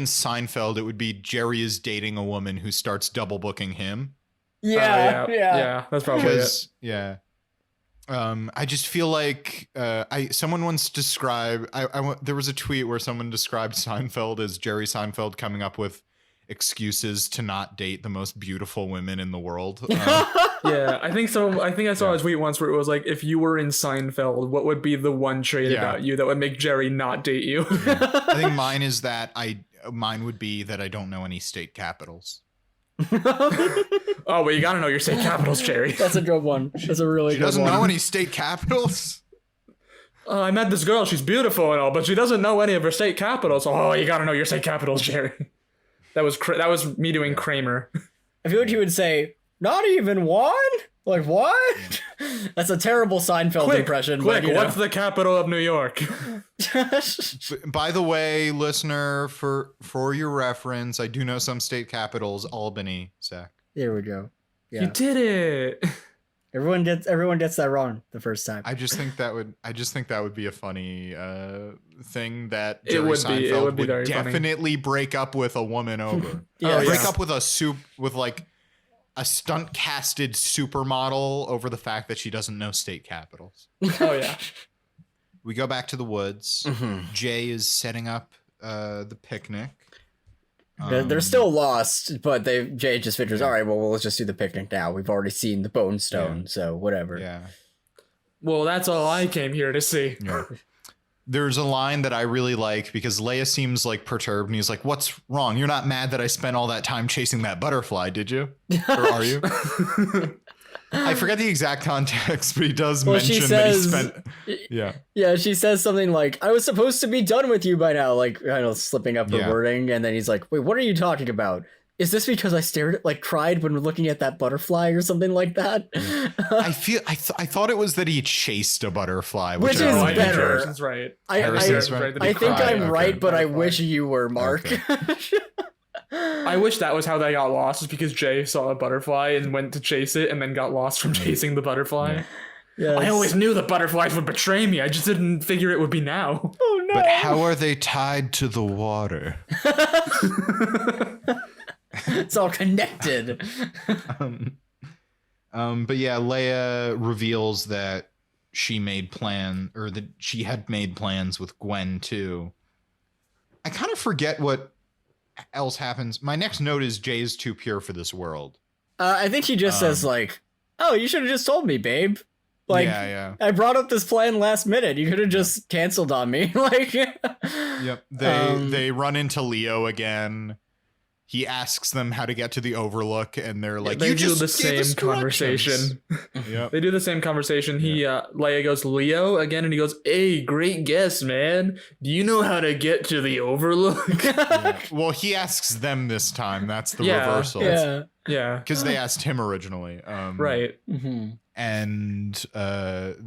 Seinfeld it would be Jerry is dating a woman who starts double booking him.
Yeah, that's probably it.
Because I just feel like someone once described there was a tweet where someone described Seinfeld as Jerry Seinfeld coming up with excuses to not date the most beautiful women in the world.
Yeah, I think so. I think I saw a tweet once where it was like, if you were in Seinfeld, what would be the one trait about you that would make Jerry not date you?
I think mine would be that I don't know any state capitals.
Oh, well, you gotta know your state capitals, Jerry.
That's a good one. That's a really
She
good
doesn't
one.
know any state capitals.
I met this girl. She's beautiful and all, but she doesn't know any of her state capitals. Oh, you gotta know your state capitals, Jerry. That was me doing Kramer.
I feel like you would say, not even one? Like, what? That's a terrible Seinfeld impression.
Quick,
but, you know.
what's the capital of New York?
By the way, listener, for your reference, I do know some state capitals. Albany, Zach.
There we go. Yeah.
You did it.
Everyone gets that wrong the first time.
I just think that would be a funny thing that
It
Jerry
would be- it
Seinfeld
would be very funny.
definitely break up with a woman over.
Yeah.
Break up with a stunt casted supermodel over the fact that she doesn't know state capitals.
Oh yeah.
We go back to the woods. Jay is setting up the picnic.
They're still lost, but Jay just figures, all right, well, let's just do the picnic now. We've already seen the bone stone, so whatever.
Yeah.
Well, that's all I came here to see.
Yeah. There's a line that I really like because Leia seems like perturbed and he's like, what's wrong? You're not mad that I spent all that time chasing that butterfly, did you? Or are you? I forget the exact context, but he does
Well, she
mention that he
says-
spent. Yeah.
Yeah, she says something like, I was supposed to be done with you by now, like, kind of slipping up her
Yeah.
wording, and then he's like, wait, what are you talking about? Is this because I cried when looking at that butterfly or something like that?
I thought it was that he chased a butterfly,
Which
which
is
No, I think
better.
Harrison's right.
Harrison's right.
that
I
he
think
cried.
I'm
Okay.
right, but I
Butterfly.
wish you were, Mark.
Okay.
I wish that was how they got lost, is because Jay saw a butterfly and went to chase it and then got lost from chasing the butterfly.
Yes.
I always knew the butterflies would betray me. I just didn't figure it would be now.
Oh no.
But how are they tied to the water?
It's all connected.
But yeah, Leia reveals that she had made plans with Gwen too. I kind of forget what else happens. My next note is Jay's too pure for this world.
I think she just says like, "Oh, you should have just told me, babe." Like,
yeah.
I brought up this plan last minute. You could have just canceled on me. Like,
Yep. They run into Leo again. He asks them how to get to the Overlook, and they're like,
They
"You
do
just
the
gave us
same
directions."
conversation.
Yep.
They do the same conversation. Leia goes, Leo again, and he goes, hey, great guess, man. Do you know how to get to the Overlook?
Yeah. Well, he asks them this time. That's the
Yeah.
reversal.
yeah.
Yeah.
Because they asked him originally.
Right.
Mm-hmm.
And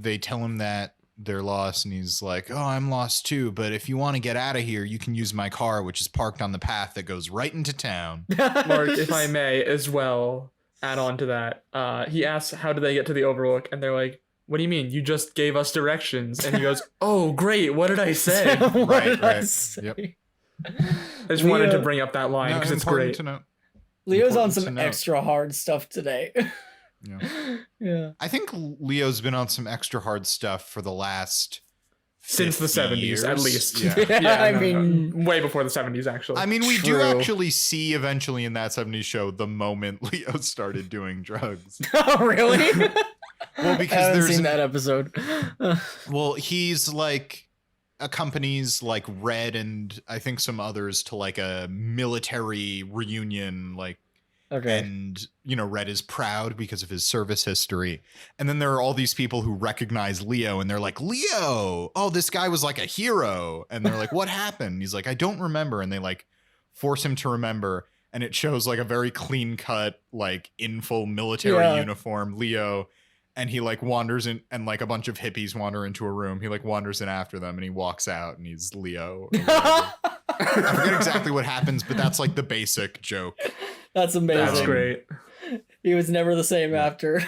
they tell him that they're lost, and he's like, "Oh, I'm lost too, but if you want to get out of here, you can use my car, which is parked on the path that goes right into town."
Mark, if I may as well add on to that, he asks, how do they get to the Overlook? And they're like, what do you mean? You just gave us directions. And he goes, oh, great. What did I say?
What
Right,
did I
right.
say?
Yep.
I just wanted to bring up that line
No,
because it's
important
great.
to know.
Leo's on
Important to
some
note.
extra hard stuff today.
Yeah.
Yeah.
I think Leo's been on some extra hard stuff for the last
Since the
50
70s, at
years.
least.
Yeah.
I mean-
way before the 70s, actually.
I mean, we do
True.
actually see eventually in that 70s show the moment Leo started doing drugs.
Oh, really?
Well,
I
because
haven't
there's
seen that episode.
well, he's like accompanies like Red and I think some others to like a military reunion, like,
Okay.
and Red is proud because of his service history. And then there are all these people who recognize Leo and they're like, Leo, oh, this guy was like a hero. And they're like, what happened? He's like, I don't remember. And they like force him to remember. And it shows like a very clean cut, like in full military uniform, Leo. And he like wanders in, and like a bunch of hippies wander into a room. He like wanders in after them and he walks out and he's Leo. or whatever. I forget exactly what happens, but that's like the basic joke.
That's amazing.
That's great.
He was never the same after.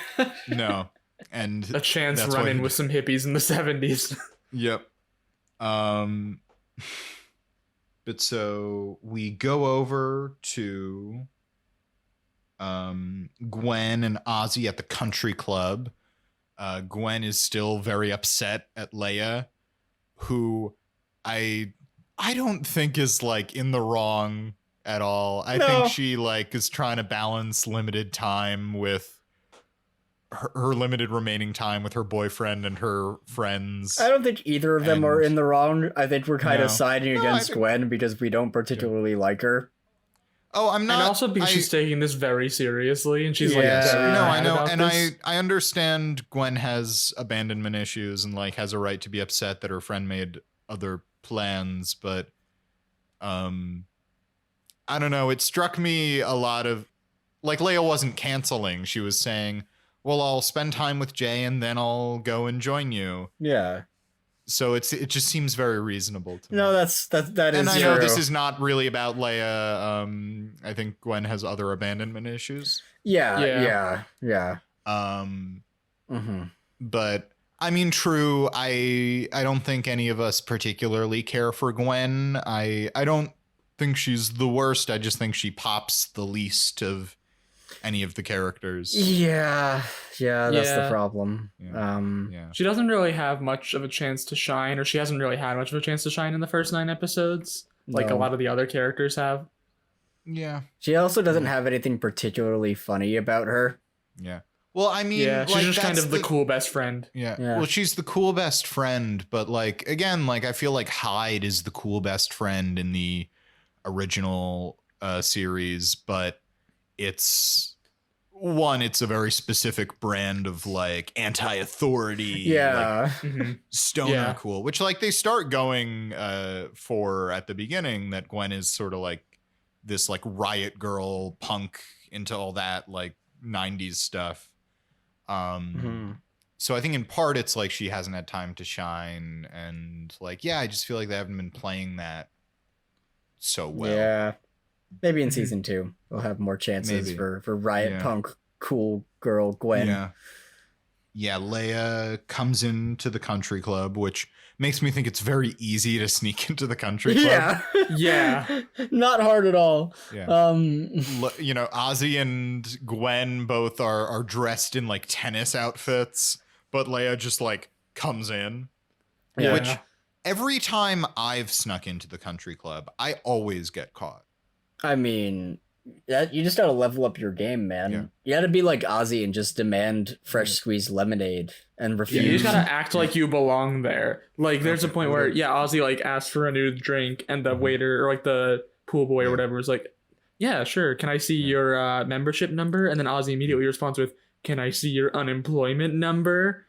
No. And
A chance
that's
run-in
why-
with some hippies in the 70s.
Yep. But so we go over to Gwen and Ozzy at the country club. Gwen is still very upset at Leia, who I don't think is like in the wrong at all. I think she like is trying to balance limited time with her limited remaining time with her boyfriend and her friends.
I don't think either of them are in the wrong. I think we're kind
No.
of siding
No,
against
I think-
Gwen because we don't particularly like her.
Oh, I'm not.
And also because she's taking this very seriously, and she's like,
Yeah.
very
No, I
mad
know,
about
and
this.
I understand Gwen has abandonment issues and like has a right to be upset that her friend made other plans, but I don't know. It struck me a lot of like Leia wasn't canceling. She was saying, "Well, I'll spend time with Jay and then I'll go and join you."
Yeah.
So it just seems very reasonable to me.
No, that is
And I know
true.
this is not really about Leia. I think Gwen has other abandonment issues.
Yeah.
Mm-hmm. But I mean, true. I don't think any of us particularly care for Gwen. I don't think she's the worst. I just think she pops the least of any of the characters.
Yeah, that's the
Yeah.
problem.
Yeah. Yeah.
She doesn't really have much of a chance to shine, or she hasn't really had much of a chance to shine in the first 9 episodes, like a
No.
lot of the other characters have.
Yeah.
She also doesn't have anything particularly funny about her.
Yeah. Well, I mean,
Yeah, she's
like,
just kind
that's
of the cool best friend.
Yeah.
Yeah.
Well, she's the cool best friend, but like again, like I feel like Hyde is the cool best friend in the original series, but it's one, it's a very specific brand of like anti-authority,
Yeah.
like, stoner cool, which like they start going for at the beginning, that Gwen is sort of like this like riot girl punk into all that like 90s stuff. So I think in part it's like she hasn't had time to shine, and like, yeah, I just feel like they haven't been playing that so well.
Yeah. Maybe in season 2 we'll have more chances for riot punk cool girl Gwen.
Yeah, Leia comes into the country club, which makes me think it's very easy to sneak into the country club.
Yeah.
Not hard at all.
Yeah. You know, Ozzy and Gwen both are dressed in like tennis outfits, but Leia just like comes in.
Yeah.
Which every time I've snuck into the country club, I always get caught.
I mean, you just gotta level up your game, man.
Yeah.
You gotta be like Ozzy and just demand fresh squeezed lemonade and refuse.
Yeah, you just gotta act like you belong there. Like, there's a point where, Ozzy like asked for a new drink, and the waiter or like the pool boy or whatever was like, "Yeah, sure. Can I see your membership number?" And then Ozzy immediately responds with, "Can I see your unemployment number?"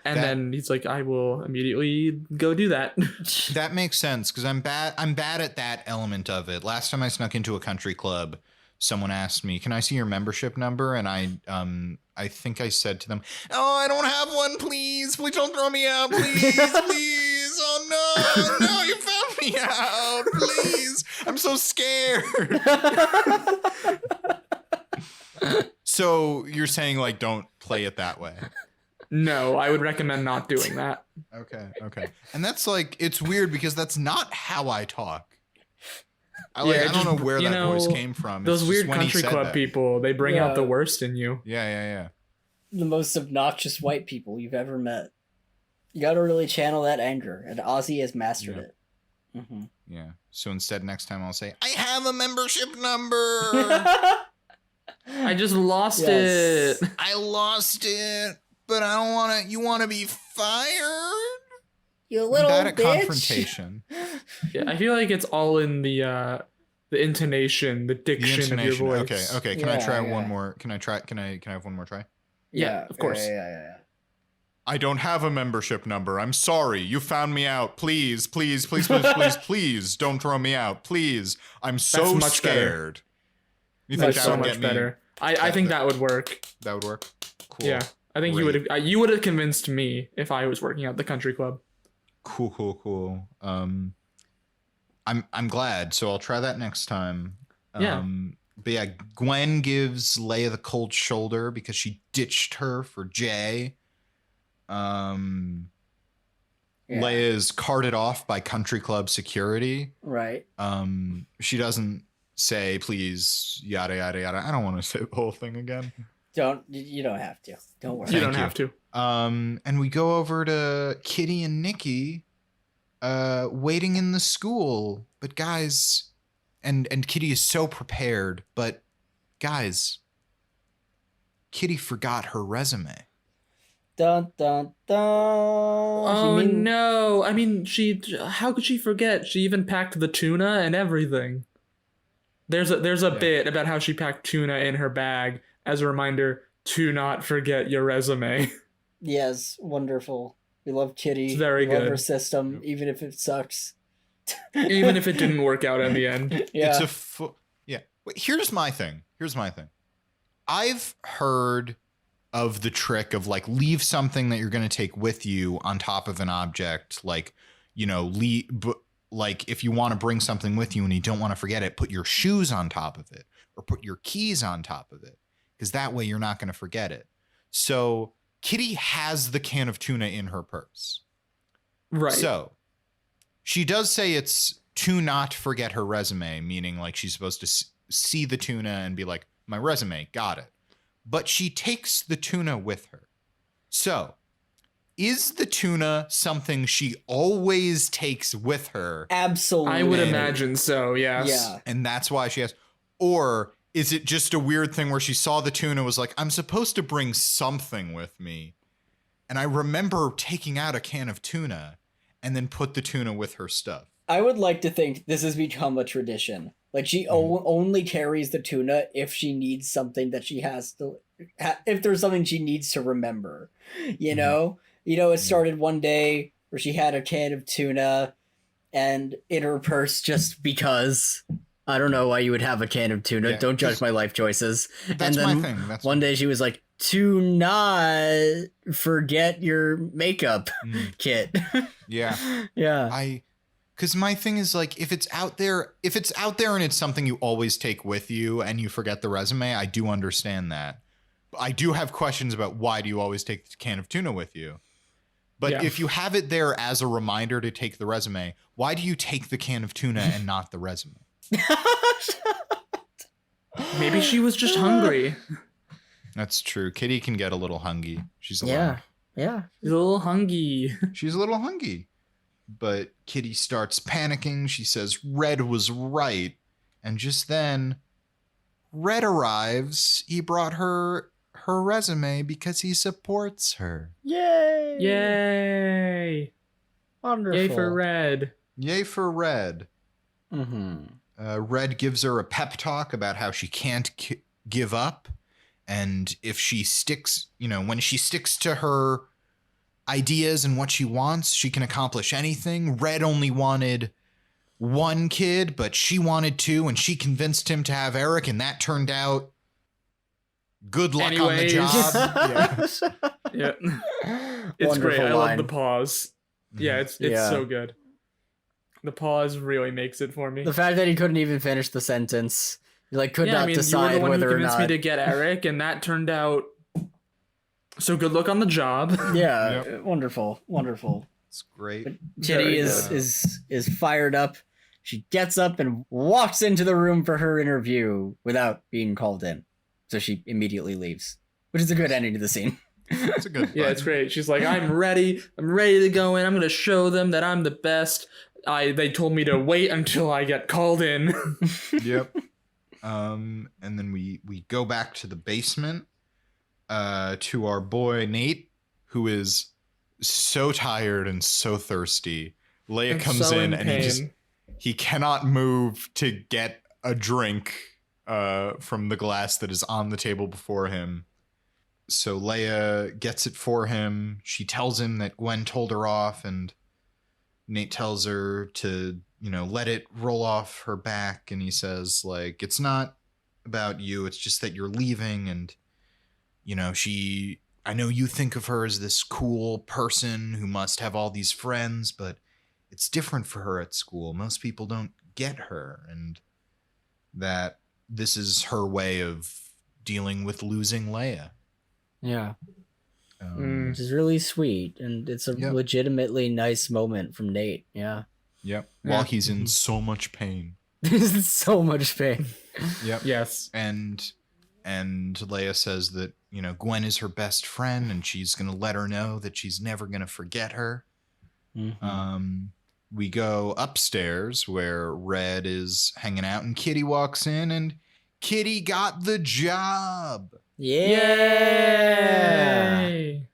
And then he's like, "I will immediately go do that."
That makes sense, because I'm bad at that element of it. Last time I snuck into a country club, someone asked me, "Can I see your membership number?" And I think I said to them, "Oh, I don't have one. Please don't throw me out. Please, please. Oh no, you found me out. Please, I'm so scared." So you're saying like don't play it that way?
No, I would recommend not doing that.
Okay. And that's like, it's weird because that's not how I talk. I don't know where that voice came from.
Those weird country club people, they bring out the worst in you.
Yeah.
The most obnoxious white people you've ever met. You gotta really channel that anger, and Ozzy has mastered it. Mm-hmm.
Yeah. So instead, next time I'll say, "I have a membership number."
I just lost it.
I lost it, but I don't want to. You want to be fired?
You little
bad at
bitch.
Confrontation.
Yeah, I feel like it's all in the intonation, the diction of your voice.
Okay. Can I try one more? Can I have one more try?
Yeah, of course.
Yeah.
I don't have a membership number. I'm sorry. You found me out. Please don't throw me out. Please. I'm so
That's much
scared. You
think that would get better? I think that would work.
That would work. Cool.
Yeah, I think you would have convinced me if I was working at the country club.
Cool. I'm glad. So I'll try that next time. But yeah, Gwen gives Leia the cold shoulder because she ditched her for Jay. Leia is carted off by country club security.
Right.
She doesn't say please, yada yada yada. I don't want to say the whole thing again.
You don't have to. Don't worry.
You don't have to.
And we go over to Kitty and Nikki waiting in the school. But guys, and Kitty is so prepared, but guys, Kitty forgot her resume.
Dun dun dun.
Oh no. I mean, how could she forget? She even packed the tuna and everything. There's a bit about how she packed tuna in her bag as a reminder to not forget your resume. Yes,
wonderful. We love Kitty.
It's very good.
Love her system, even if it sucks.
Even if it didn't work out in the end.
Yeah.
Wait, here's my thing. I've heard of the trick of like leave something that you're going to take with you on top of an object, like, you know, like if you want to bring something with you and you don't want to forget it, put your shoes on top of it or put your keys on top of it, because that way you're not going to forget it. So Kitty has the can of tuna in her purse.
Right.
So she does say it's to not forget her resume, meaning like she's supposed to see the tuna and be like, my resume, got it. But she takes the tuna with her. So is the tuna something she always takes with her?
Absolutely.
I would imagine so, yes.
Yeah.
And that's why she has, or is it just a weird thing where she saw the tuna, was like, I'm supposed to bring something with me. And I remember taking out a can of tuna and then put the tuna with her stuff.
I would like to think this has become a tradition. Like she only carries the tuna if she needs something that she has to, if there's something she needs to remember, you know? It started one day where she had a can of tuna and in her purse just because. I don't know why you would have a can of tuna.
Yeah,
don't judge my life choices.
That's
and then
my thing. That's
one day she was like, to not forget your makeup kit.
Yeah.
Yeah.
Because my thing is like, if it's out there and it's something you always take with you and you forget the resume, I do understand that. But I do have questions about why do you always take the can of tuna with you? But if you have it there as a reminder to take the resume, why do you take the can of tuna and not the resume?
Maybe she was just hungry.
That's true. Kitty can get a little hungry. She's allowed.
Yeah.
She's a little hungry.
She's a little hungry. But Kitty starts panicking. She says Red was right. And just then, Red arrives. He brought her resume because he supports her.
Yay!
Yay!
Wonderful.
Yay for Red.
Yay for Red.
Mm-hmm.
Red gives her a pep talk about how she can't give up. And if she sticks, when she sticks to her ideas and what she wants, she can accomplish anything. Red only wanted one kid, but she wanted two, and she convinced him to have Eric, and that turned out good luck on the job.
Yeah. It's great. I love the pause. Yeah, it's
Yeah.
so good. The pause really makes it for me.
The fact that he couldn't even finish the sentence. He could not decide
you were the one
whether
who
or
convinced
not.
me to get Eric, and that turned out. So good luck on the job.
Yeah,
Yep.
wonderful.
It's great.
Kitty is fired up. She gets up and walks into the room for her interview without being called in. So she immediately leaves, which is a good ending to the scene.
It's a good
Yeah, it's great. She's like, I'm ready to go in. I'm gonna show them that I'm the best. They told me to wait until I get called in.
Yep. And then we go back to the basement to our boy Nate, who is so tired and so thirsty. Leia comes in and he cannot move to get a drink from the glass that is on the table before him. So Leia gets it for him. She tells him that Gwen told her off, and Nate tells her to, let it roll off her back. And he says, it's not about you. It's just that you're leaving. And, I know you think of her as this cool person who must have all these friends, but it's different for her at school. Most people don't get her. And that this is her way of dealing with losing Leia.
Yeah. Which is really sweet, and it's a
Yep.
legitimately nice moment from Nate. Yeah.
Yep. While he's in so much pain.
There's so much pain.
Yep.
Yes.
And Leia says that, Gwen is her best friend and she's going to let her know that she's never going to forget her.
Mm-hmm.
We go upstairs where Red is hanging out and Kitty walks in and Kitty got the job.
Yeah.
Yay.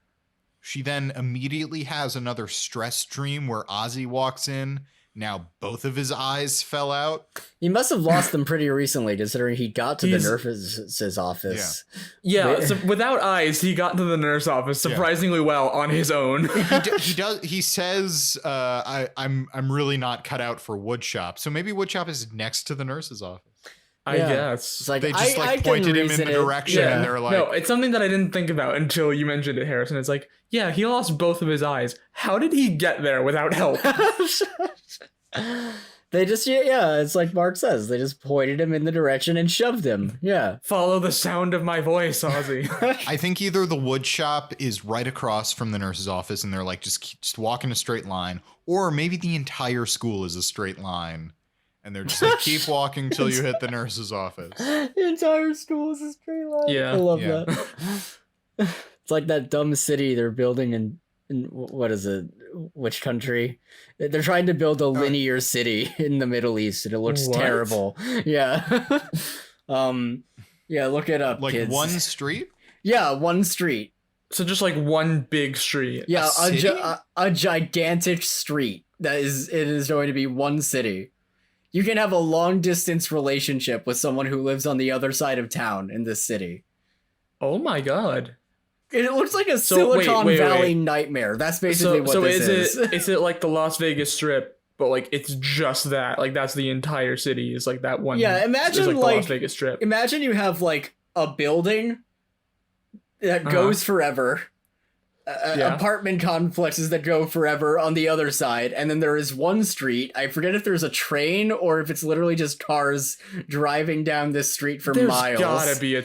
She then immediately has another stress dream where Ozzy walks in. Now both of his eyes fell out.
He must have lost them pretty recently, considering he got to the nurse's office.
Yeah, so without eyes, he got to the nurse office surprisingly well on his own.
He does. He says, "I'm really not cut out for woodshop." So maybe woodshop is next to the nurse's office.
I guess.
It's like
They just
I
pointed
can
him in the
reason it.
direction, and they're like,
no, it's something that I didn't think about until you mentioned it, Harrison. It's like, yeah, he lost both of his eyes. How did he get there without help?
They just it's like Mark says, they just pointed him in the direction and shoved him. Yeah.
Follow the sound of my voice, Ozzy.
I think either the wood shop is right across from the nurse's office and they're like, just walk in a straight line, or maybe the entire school is a straight line and they're just like, keep walking till you hit the nurse's office.
The entire school is a straight line.
Yeah.
I love
Yeah.
that. It's like that dumb city they're building in what is it? Which country? They're trying to build a linear city in the Middle East, and it looks
What?
terrible. Yeah. Yeah, look it up,
Like
kids.
one street?
Yeah, one street.
So just like one big street.
Yeah,
city?
a gigantic street. It is going to be one city. You can have a long distance relationship with someone who lives on the other side of town in this city.
Oh my god.
It looks like a
So,
Silicon
wait.
Valley nightmare. That's basically what this is.
Is it like the Las Vegas Strip, but like it's just that? Like that's the entire city is like that one.
Yeah, imagine
like the
like
Las Vegas Strip.
Imagine you have like a building that goes forever. Apartment complexes that go forever on the other side, and then there is one street. I forget if there's a train or if it's literally just cars driving down this street for miles.
There's gotta be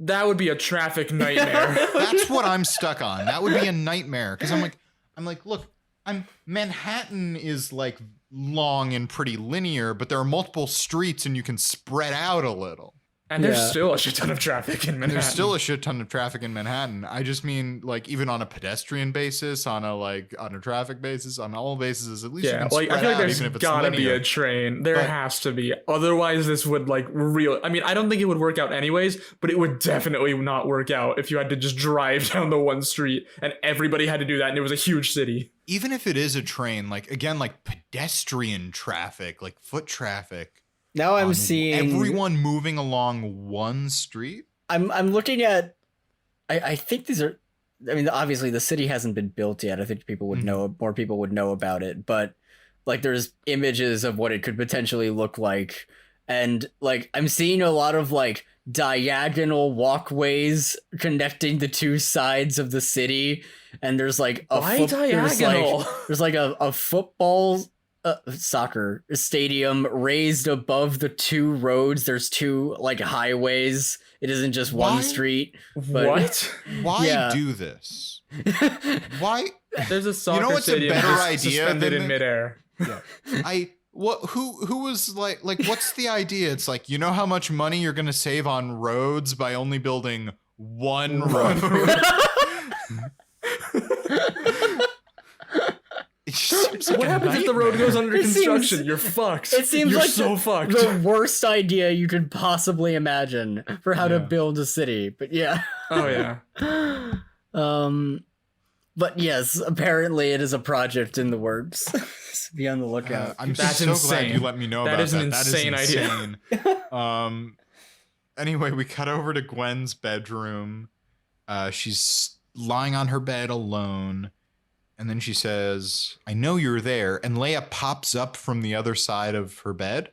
that would be a traffic nightmare.
That's what I'm stuck on. That would be a nightmare because I'm like, look, Manhattan is like long and pretty linear, but there are multiple streets and you can spread out a little.
And there's still a shit ton of traffic in Manhattan.
There's still a shit ton of traffic in Manhattan. I just mean, like, even on a pedestrian basis, on a traffic basis, on all bases, at least you can
like
spread
I feel like
out,
there's
even if it's
gotta
linear.
be a train. There has to be. Otherwise, this would like I mean, I don't think it would work out anyways, but it would definitely not work out if you had to just drive down the one street and everybody had to do that, and it was a huge city.
Even if it is a train, like, again, like pedestrian traffic, like foot traffic.
Now I'm seeing
everyone moving along one street.
I'm looking at. I think these are. I mean, obviously the city hasn't been built yet. I think people would know. More people would know about it. But like, there's images of what it could potentially look like, and like I'm seeing a lot of like diagonal walkways connecting the two sides of the city, and there's like
diagonal?
There's like a football. Soccer stadium raised above the two roads. There's two like highways. It isn't just one street. But,
what?
Why do this? Why?
There's a soccer stadium
better
just
idea
suspended
than
in midair.
Yeah. Who was like what's the idea? It's like, you know how much money you're gonna save on roads by only building one road.
What happens if the road goes under construction? You're fucked.
It seems
You're
like
so fucked.
The worst idea you could possibly imagine for how to build a city. But yeah.
Oh yeah.
But yes, apparently it is a project in the works. Be on the lookout.
I'm
That's
so
insane.
glad you let me know about that.
That is an insane
idea. Anyway, we cut over to Gwen's bedroom. She's lying on her bed alone. And then she says, I know you're there. And Leia pops up from the other side of her bed.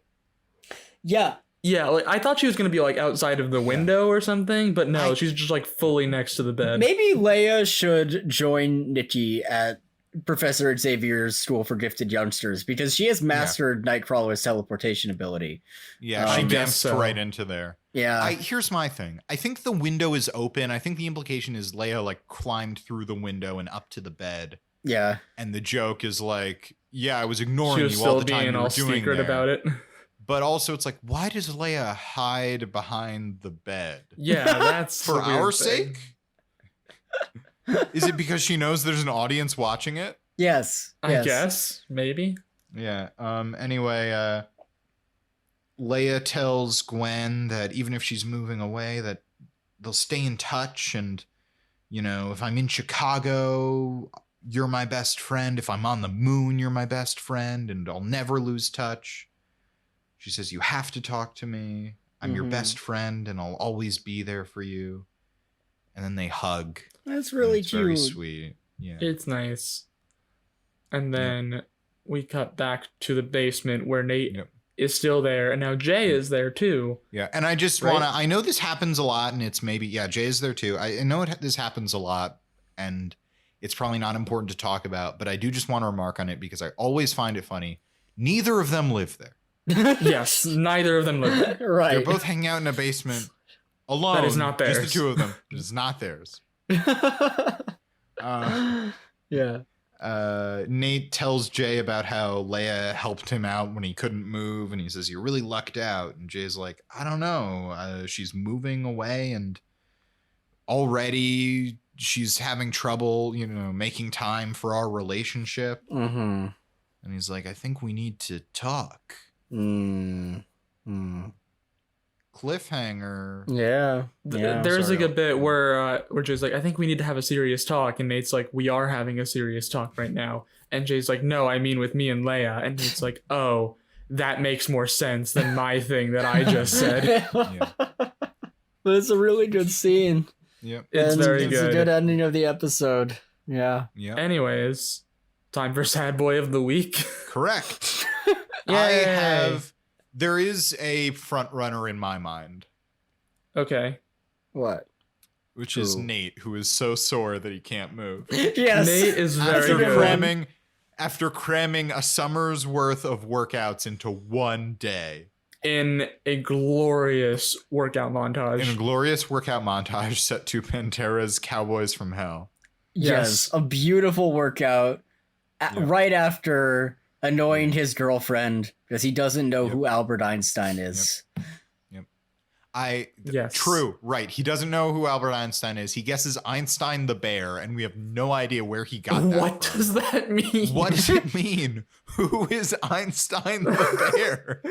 Yeah.
Yeah, like I thought she was gonna be like outside of the window or something, but no, she's just like fully next to the bed.
Maybe Leia should join Nikki at Professor Xavier's School for Gifted Youngsters because she has mastered Nightcrawler's teleportation ability.
Yeah, she danced right into there.
Yeah.
Here's my thing. I think the window is open. I think the implication is Leia like climbed through the window and up to the bed.
Yeah.
And the joke is like, yeah, I was ignoring
you
all the time.
Being
you were
all
doing
secret
there.
about it.
But also, it's like, why does Leia hide behind the bed?
Yeah, that's
for our sake. Is it because she knows there's an audience watching it?
Yes.
I guess maybe.
Yeah. Anyway, Leia tells Gwen that even if she's moving away, that they'll stay in touch, and you know, if I'm in Chicago, you're my best friend. If I'm on the moon, you're my best friend, and I'll never lose touch. She says, you have to talk to me. I'm your best friend, and I'll always be there for you. And then they hug.
That's really
it's
cute.
Very sweet. Yeah.
It's nice. And then we cut back to the basement where Nate is still there, and now Jay is there too.
Yeah, and I just want to, I know this happens a lot, and it's maybe, Jay is there too. I know this happens a lot, and it's probably not important to talk about, but I do just want to remark on it because I always find it funny. Neither of them live there.
Yes, neither of them live there.
Right.
They're both hanging out in a basement alone.
That is not theirs.
Just the two of them. It is not theirs.
Yeah.
Nate tells Jay about how Leia helped him out when he couldn't move, and he says, you really lucked out. And Jay's like, I don't know. She's moving away, and already she's having trouble, you know, making time for our relationship.
Mm-hmm.
And he's like, I think we need to talk. Cliffhanger.
Yeah.
There's like a bit where Jay's like, I think we need to have a serious talk, and Nate's like, we are having a serious talk right now, and Jay's like, no, I mean with me and Leia, and Nate's like, oh, that makes more sense than my thing that I just said.
Yeah.
But it's a really good scene.
Yep.
It's
And
very
it's a
good.
good ending of the episode. Yeah.
Yeah.
Anyways, time for Sad Boy of the Week.
Correct.
Yay.
There is a front runner in my mind,
Okay.
What?
which is
Who?
Nate, who is so sore that he can't move.
Yes.
Nate is very
After
good.
cramming a summer's worth of workouts into one day.
In a glorious workout montage.
In a glorious workout montage set to Pantera's Cowboys from Hell.
Yes. A beautiful workout
Yeah.
right after annoying his girlfriend because he doesn't know who Albert Einstein is.
Yes.
True, right. He doesn't know who Albert Einstein is. He guesses Einstein the bear, and we have no idea where he got that
What
from.
does that mean?
What does it mean? Who is Einstein the bear?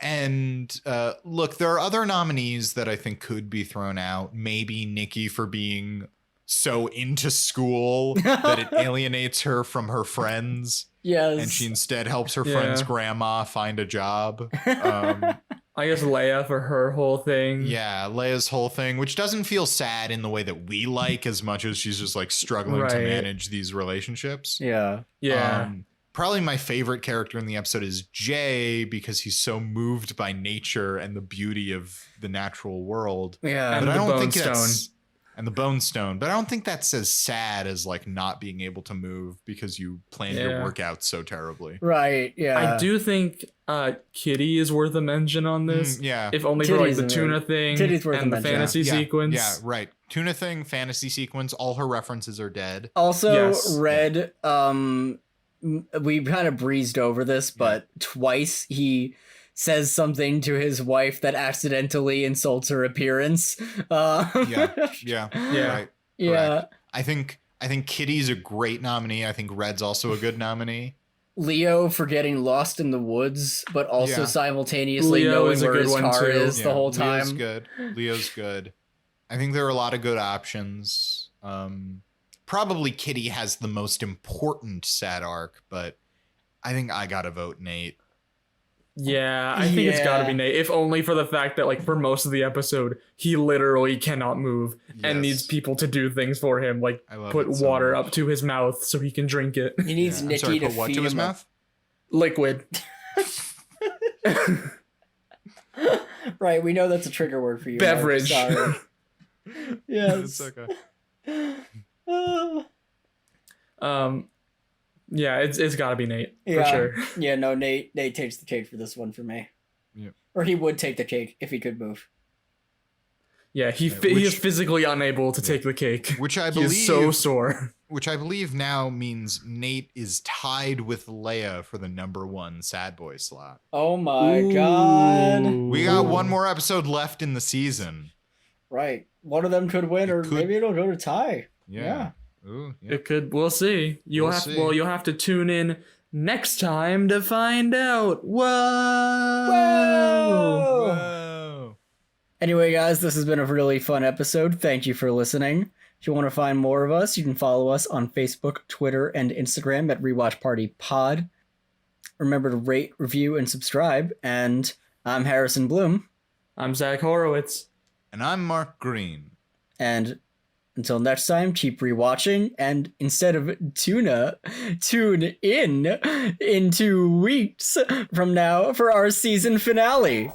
And look, there are other nominees that I think could be thrown out. Maybe Nikki for being so into school that it alienates her from her friends,
Yes.
and she instead helps her
Yeah.
friend's grandma find a job.
I guess Leia for her whole thing.
Yeah, Leia's whole thing, which doesn't feel sad in the way that we like as much as she's just like struggling to
Right.
manage these relationships.
Yeah.
Yeah.
Probably my favorite character in the episode is Jay because he's so moved by nature and the beauty of the natural world.
Yeah.
And
But I
the
don't
Bone
think
Stone.
that's and the Bone Stone. But I don't think that's as sad as like not being able to move because you planned your
Yeah.
workouts so terribly.
Right. Yeah.
I do think Kitty is worth a mention on this.
Yeah.
If only for like
Kitty's
the
in
tuna
there.
thing
Kitty's worth a
and the
mention.
fantasy
Yeah,
sequence.
Yeah, right. Tuna thing, fantasy sequence, all her references are dead.
Also,
Yes.
Red, we kind of breezed over this, but twice he says something to his wife that accidentally insults her appearance.
Yeah.
Yeah.
Right.
Yeah.
Correct. I think Kitty's a great nominee. I think Red's also a good nominee.
Leo for getting lost in the woods, but also
Yeah.
simultaneously
Leo
knowing
is a
where
good
his
one,
car
too.
is the whole time.
Leo's good. Leo's good. I think there are a lot of good options. Probably Kitty has the most important sad arc, but I think I gotta vote Nate.
Yeah, I think it's gotta be
Yeah.
Nate. If only for the fact that like for most of the episode, he literally cannot move and
Yes.
needs people to do things for him, like
I love
put
it so
water
much.
up to his mouth so he can drink it.
He needs
I'm
Nikki
sorry,
to
put what
feed
to his
him
mouth?
Liquid.
Right, we know that's a trigger word for you. Mark.
Beverage.
Sorry.
It's
Yes.
okay.
Yeah, it's gotta be Nate for
Yeah.
sure.
Yeah, no, Nate takes the cake for this one for me.
Yep.
Or he would take the cake if he could move.
Yeah, he
which-
is physically unable to take the cake.
Which I
He
believe
is so sore.
which I believe now means Nate is tied with Leia for the #1 sad boy slot.
Oh my god.
We got one more episode left in the season.
Right. One of them could win,
It
or
could-
maybe it'll go to tie.
Yeah. Ooh, yeah.
It could. We'll see.
We'll see.
You'll have to tune in next time to find out. Whoa.
Whoa.
Anyway, guys, this has been a really fun episode. Thank you for listening. If you want to find more of us, you can follow us on Facebook, Twitter, and Instagram at Rewatch Party Pod. Remember to rate, review, and subscribe. And I'm Harrison Bloom.
I'm Zach Horowitz.
And I'm Mark Green.
And until next time, keep rewatching. And instead of tuna, tune in 2 weeks from now for our season finale.